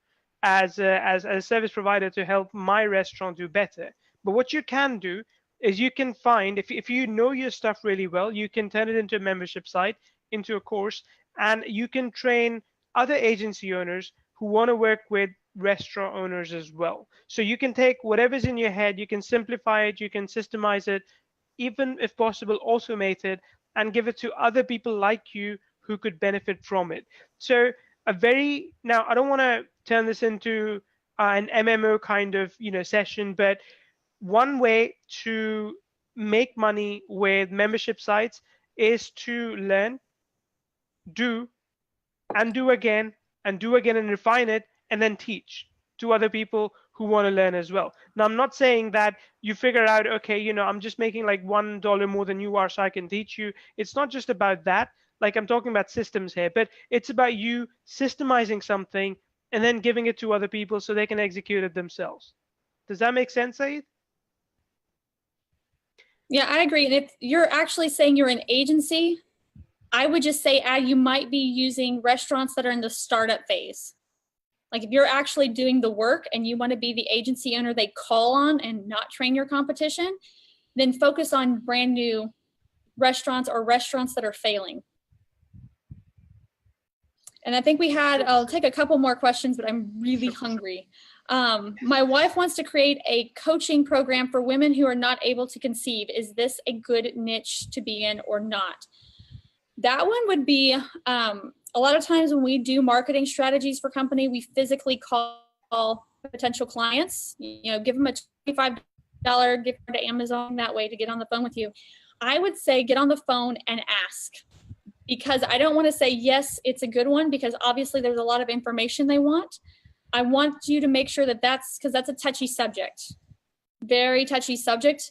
as a service provider to help my restaurant do better. But what you can do is you can find, if you know your stuff really well, you can turn it into a membership site, into a course, and you can train other agency owners who want to work with restaurant owners as well. So you can take whatever's in your head, you can simplify it, you can systemize it, even if possible, automate it, and give it to other people like you who could benefit from it. So now I don't want to turn this into an MMO kind of session, but one way to make money with membership sites is to learn, do, and do again, and do again, and refine it, and then teach to other people who want to learn as well. Now, I'm not saying that you figure out, okay, I'm just making like $1 more than you are, so I can teach you. It's not just about that. Like, I'm talking about systems here, but it's about you systemizing something and then giving it to other people so they can execute it themselves. Does that make sense, Saeed? Yeah, I agree. And if you're actually saying you're an agency, I would just say you might be using restaurants that are in the startup phase. Like if you're actually doing the work and you want to be the agency owner they call on and not train your competition, then focus on brand new restaurants or restaurants that are failing. And I think I'll take a couple more questions, but I'm really hungry. My wife wants to create a coaching program for women who are not able to conceive. Is this a good niche to be in or not? That one would be, a lot of times when we do marketing strategies for company, we physically call potential clients, give them a $25 gift card to Amazon that way to get on the phone with you. I would say get on the phone and ask, because I don't want to say, yes, it's a good one, because obviously there's a lot of information they want. I want you to make sure because that's a touchy subject, very touchy subject.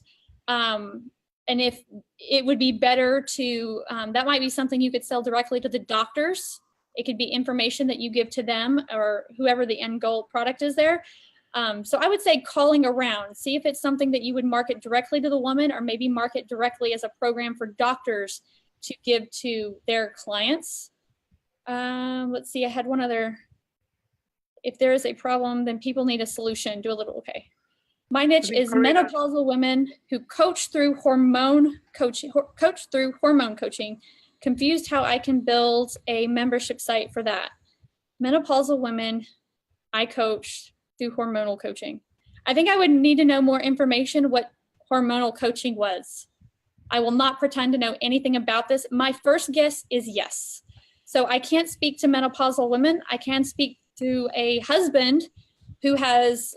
And if it would be better to, that might be something you could sell directly to the doctors. It could be information that you give to them or whoever the end goal product is there. So I would say calling around, see if it's something that you would market directly to the woman, or maybe market directly as a program for doctors to give to their clients. Let's see, I had one other. If there is a problem, then people need a solution. Do a little, okay. My niche is menopausal women who coach through hormone coaching, confused how I can build a membership site for that. Menopausal women I coach through hormonal coaching. I think I would need to know more information what hormonal coaching was. I will not pretend to know anything about this. My first guess is yes. So I can't speak to menopausal women. I can speak to a husband who has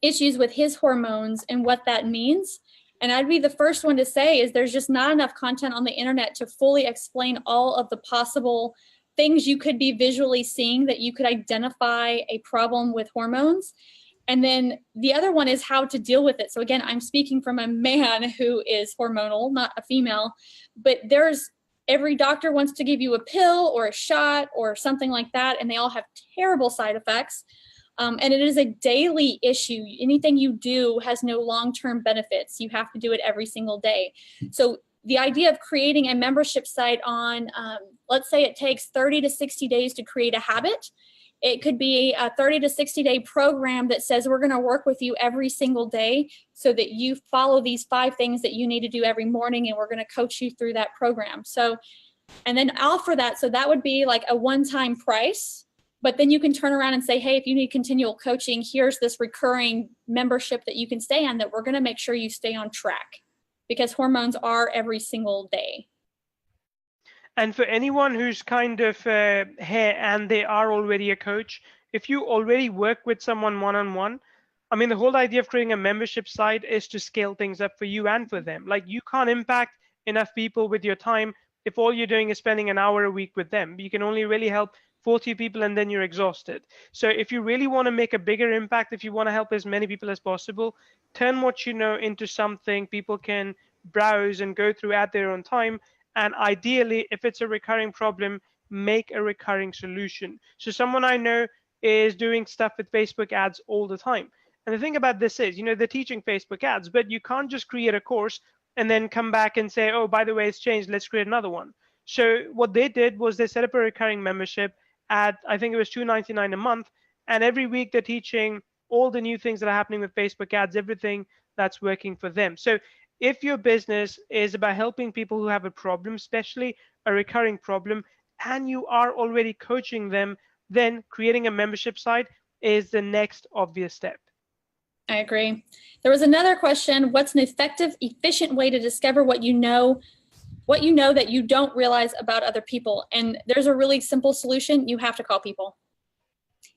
issues with his hormones and what that means. And I'd be the first one to say is there's just not enough content on the internet to fully explain all of the possible things you could be visually seeing that you could identify a problem with hormones. And then the other one is how to deal with it. So again, I'm speaking from a man who is hormonal, not a female, but every doctor wants to give you a pill or a shot or something like that, and they all have terrible side effects. And it is a daily issue. Anything you do has no long-term benefits. You have to do it every single day. So the idea of creating a membership site on, let's say it takes 30 to 60 days to create a habit. It could be a 30 to 60 day program that says we're going to work with you every single day so that you follow these 5 things that you need to do every morning, and we're going to coach you through that program. So, and then offer that. So that would be like a one-time price, but then you can turn around and say, hey, if you need continual coaching, here's this recurring membership that you can stay on that we're going to make sure you stay on track, because hormones are every single day. And for anyone who's kind of here and they are already a coach, if you already work with someone one-on-one, I mean, the whole idea of creating a membership site is to scale things up for you and for them. Like, you can't impact enough people with your time if all you're doing is spending an hour a week with them. You can only really help 40 people and then you're exhausted. So if you really want to make a bigger impact, if you want to help as many people as possible, turn what you know into something people can browse and go through at their own time. And ideally, if it's a recurring problem, make a recurring solution. So someone I know is doing stuff with Facebook ads all the time. And the thing about this is, they're teaching Facebook ads, but you can't just create a course and then come back and say, oh, by the way, it's changed, let's create another one. So what they did was they set up a recurring membership at, I think it was $2.99 a month. And every week they're teaching all the new things that are happening with Facebook ads, everything that's working for them. So if your business is about helping people who have a problem, especially a recurring problem, and you are already coaching them, then creating a membership site is the next obvious step. I agree. There was another question. What's an effective, efficient way to discover what you know that you don't realize about other people? And there's a really simple solution. You have to call people.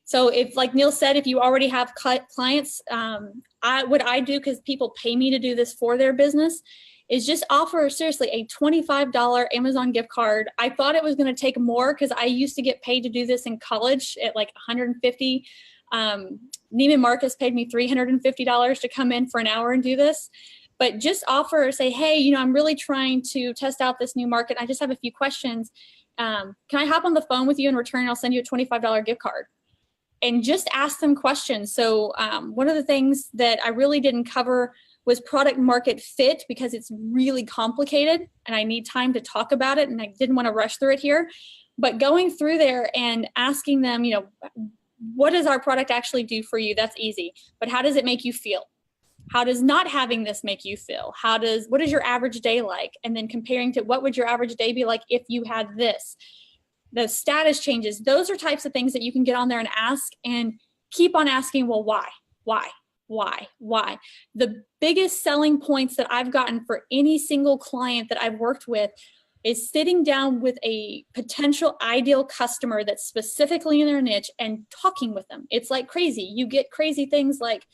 So if, like Neil said, if you already have clients, what I do, because people pay me to do this for their business, is just offer seriously a $25 Amazon gift card. I thought it was going to take more because I used to get paid to do this in college at like $150. Neiman Marcus paid me $350 to come in for an hour and do this. But just offer, say, hey, I'm really trying to test out this new market. I just have a few questions. Can I hop on the phone with you in return? I'll send you a $25 gift card. And just ask them questions. So one of the things that I really didn't cover was product market fit, because it's really complicated and I need time to talk about it, and I didn't want to rush through it here. But going through there and asking them, what does our product actually do for you? That's easy. But how does it make you feel? How does not having this make you feel? What is your average day like? And then comparing to what would your average day be like if you had this? The status changes. Those are types of things that you can get on there and ask, and keep on asking, well, why? The biggest selling points that I've gotten for any single client that I've worked with is sitting down with a potential ideal customer that's specifically in their niche and talking with them. It's like crazy. You get crazy things like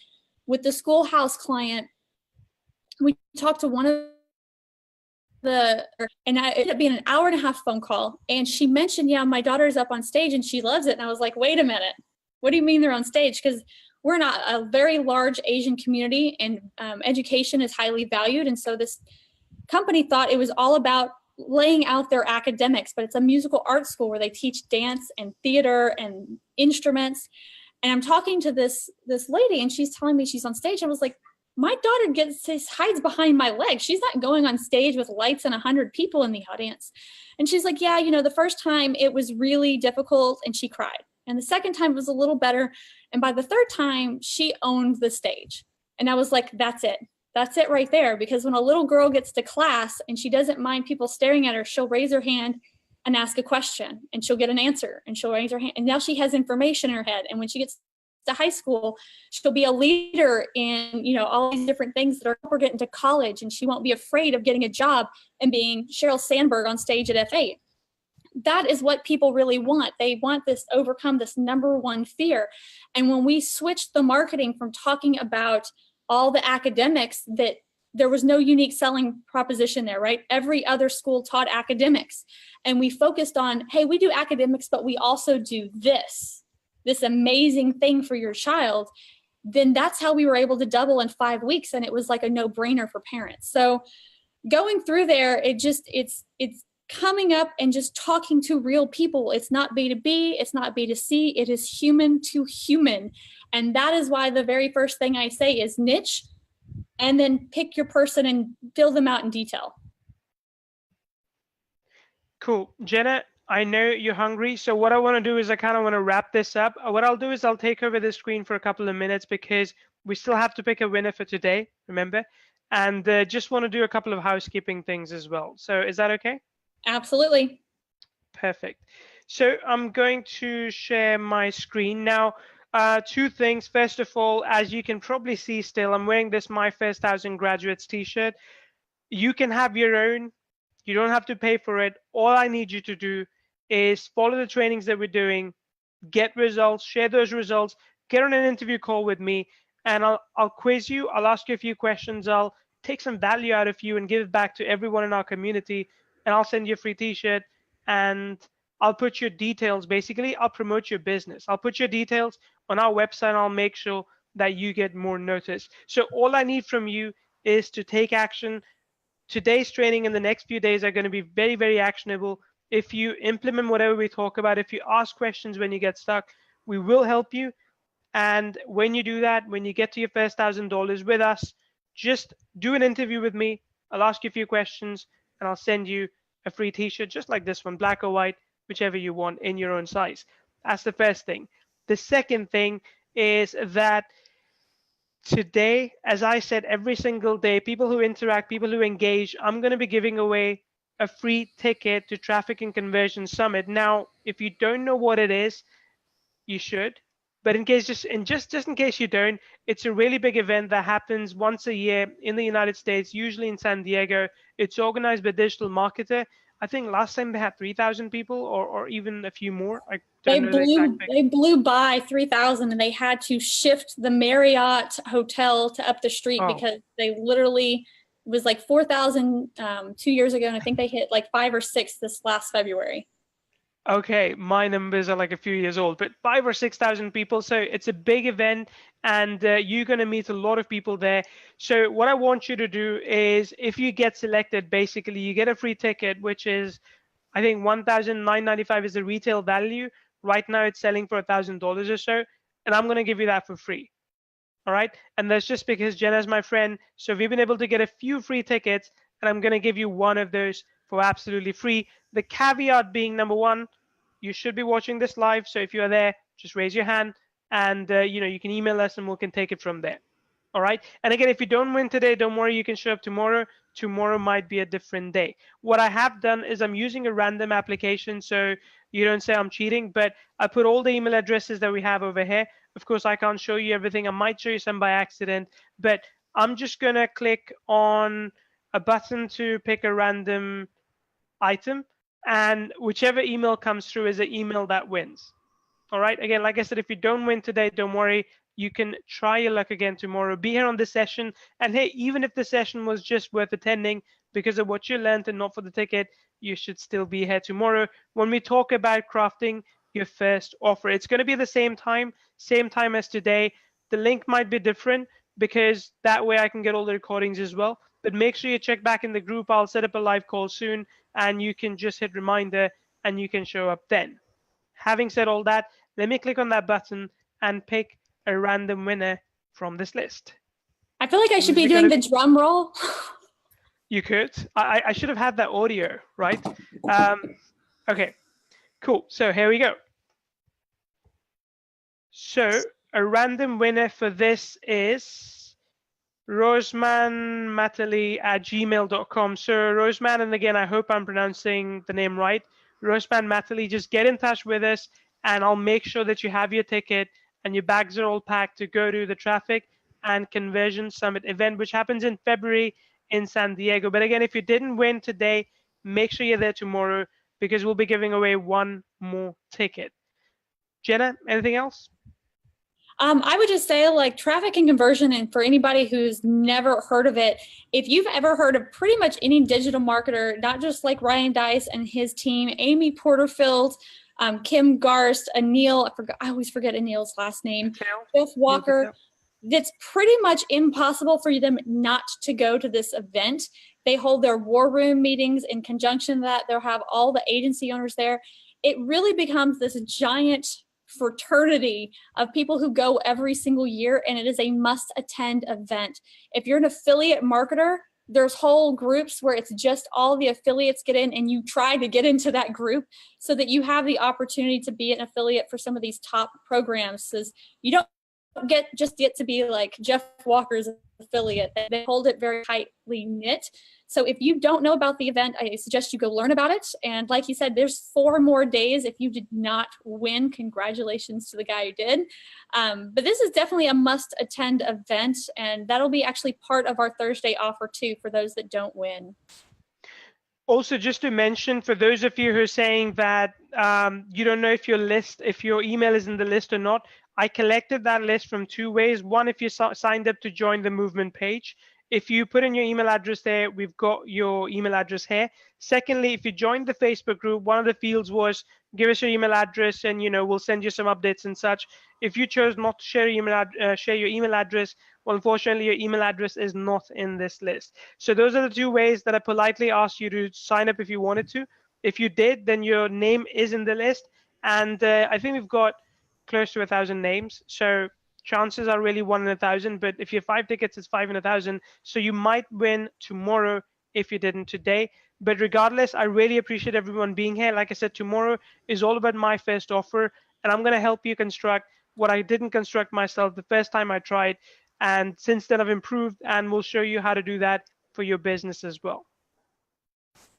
with the schoolhouse client, we talked to one of and it ended up being an hour-and-a-half phone call. And she mentioned, yeah, my daughter's up on stage and she loves it. And I was like, wait a minute, what do you mean they're on stage? Because we're not a very large Asian community, and education is highly valued. And so this company thought it was all about laying out their academics, but it's a musical arts school where they teach dance and theater and instruments. And I'm talking to this lady, and she's telling me she's on stage. I was like, my daughter hides behind my leg. She's not going on stage with lights and 100 people in the audience. And she's like, yeah, the first time it was really difficult and she cried. And the second time was a little better. And by the third time, she owned the stage. And I was like, that's it. That's it right there. Because when a little girl gets to class and she doesn't mind people staring at her, she'll raise her hand and ask a question, and she'll get an answer, and she'll raise her hand. And now she has information in her head. And when she gets to high school, she'll be a leader in, all these different things that are getting to college, and she won't be afraid of getting a job and being Sheryl Sandberg on stage at F8. That is what people really want. They want this, overcome this number one fear. And when we switched the marketing from talking about all the academics, that there was no unique selling proposition there, right? Every other school taught academics. And we focused on, hey, we do academics, but we also do this amazing thing for your child. then that's how we were able to double in 5 weeks. And it was like a no-brainer for parents. So going through there, it's coming up and just talking to real people. It's not B2B, it's not B2C, it is human to human. And that is why the very first thing I say is niche, and then pick your person and fill them out in detail. Cool. Jenna, I know you're hungry, so what I want to do is I kind of want to wrap this up. What I'll do is I'll take over the screen for a couple of minutes because we still have to pick a winner for today, remember? And just want to do a couple of housekeeping things as well. So is that okay? Absolutely. Perfect. So I'm going to share my screen now. Two things. First of all, as you can probably see still, I'm wearing this My First 1,000 Graduates t-shirt. You can have your own. You don't have to pay for it. All I need you to do is follow the trainings that we're doing, get results, share those results, get on an interview call with me, and I'll quiz you. I'll ask you a few questions. I'll take some value out of you and give it back to everyone in our community, and I'll send you a free t-shirt, and I'll put your details, basically, I'll promote your business. I'll put your details on our website, and I'll make sure that you get more notice. So all I need from you is to take action. Today's training and the next few days are going to be very, very actionable. If you implement whatever we talk about, if you ask questions when you get stuck, we will help you. And when you do that, when you get to your first $1,000 with us, just do an interview with me. I'll ask you a few questions and I'll send you a free t-shirt just like this one, black or white, whichever you want, in your own size. That's the first thing. The second thing is that today, as I said, every single day, people who interact, people who engage, I'm going to be giving away a free ticket to Traffic and Conversion Summit. Now, if you don't know what it is, you should. But in case, just in case you don't, it's a really big event that happens once a year in the United States, usually in San Diego. It's organized by Digital Marketer. I think last time they had 3,000 people or even a few more. I don't know the exact figure. They blew by 3,000 and they had to shift the Marriott hotel to up the street because they literally, it was like 4,000 2 years ago. And I think they hit like 5 or 6 this last February. Okay, my numbers are like a few years old, but 5,000 or 6,000 people. So it's a big event and you're going to meet a lot of people there. So what I want you to do is if you get selected, basically you get a free ticket, which is, I think $1,995 is the retail value. Right now it's selling for $1,000 or so, and I'm going to give you that for free. All right. And that's just because Jenna's my friend. So we've been able to get a few free tickets and I'm going to give you one of those for absolutely free. The caveat being, number one, you should be watching this live. So if you're there, just raise your hand and you can email us and we can take it from there. All right. And again, if you don't win today, don't worry, you can show up tomorrow. Tomorrow might be a different day. What I have done is I'm using a random application. So you don't say I'm cheating, but I put all the email addresses that we have over here. Of course, I can't show you everything. I might show you some by accident, but I'm just going to click on a button to pick a random item, and whichever email comes through is the email that wins. All right. Again, like I said, if you don't win today, don't worry. You can try your luck again tomorrow. Be here on the session. And hey, even if the session was just worth attending because of what you learned and not for the ticket, you should still be here tomorrow when we talk about crafting your first offer. It's going to be the same time as today. The link might be different because that way I can get all the recordings as well. But make sure you check back in the group. I'll set up a live call soon and you can just hit reminder and you can show up then. Having said all that, let me click on that button and pick a random winner from this list. I feel like I should be doing the drum roll. You could. I should have had that audio, right? Okay, cool. So here we go. So a random winner for this is rosemanmatali@gmail.com. So Roseman, and again, I hope I'm pronouncing the name right. Roseman Matali, just get in touch with us and I'll make sure that you have your ticket and your bags are all packed to go to the Traffic and Conversion Summit event, which happens in February in San Diego. But again, if you didn't win today, make sure you're there tomorrow because we'll be giving away one more ticket. Jenna, anything else? I would just say, like, Traffic and Conversion, and for anybody who's never heard of it, if you've ever heard of pretty much any digital marketer, not just like Ryan Dice and his team, Amy Porterfield, Kim Garst, Anil, I always forget Anil's last name, Jeff Walker. it's pretty much impossible for them not to go to this event. They hold their war room meetings in conjunction with that. They'll have all the agency owners there. It really becomes this giant fraternity of people who go every single year, and it is a must-attend event. If you're an affiliate marketer, there's whole groups where it's just all the affiliates get in, and you try to get into that group so that you have the opportunity to be an affiliate for some of these top programs. So you don't get to be like Jeff Walker's affiliate. They hold it very tightly knit. So if you don't know about the event, I suggest you go learn about it. And like you said, there's 4 more days. If you did not win, congratulations to the guy who did. But this is definitely a must-attend event, and that'll be actually part of our Thursday offer too for those that don't win. Also, just to mention, for those of you who are saying that you don't know if your email is in the list or not, I collected that list from 2 ways. One, if you signed up to join the movement page. If you put in your email address there, we've got your email address here. Secondly, if you joined the Facebook group, one of the fields was give us your email address, and we'll send you some updates and such. If you chose not to share your email address, well, unfortunately, your email address is not in this list. So those are the 2 ways that I politely asked you to sign up if you wanted to. If you did, then your name is in the list, and I think we've got close to 1,000 names. So chances are really 1 in 1,000, but if you have 5 tickets, it's 5 in 1,000. So you might win tomorrow if you didn't today. But regardless, I really appreciate everyone being here. Like I said, tomorrow is all about my first offer, and I'm going to help you construct what I didn't construct myself the first time I tried. And since then, I've improved, and we'll show you how to do that for your business as well.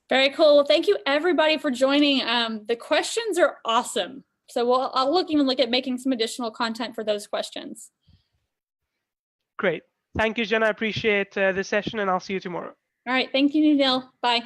Very cool. Well, thank you everybody for joining. The questions are awesome. So I'll even look at making some additional content for those questions. Great. Thank you, Jen. I appreciate the session, and I'll see you tomorrow. All right. Thank you, Neil. Bye.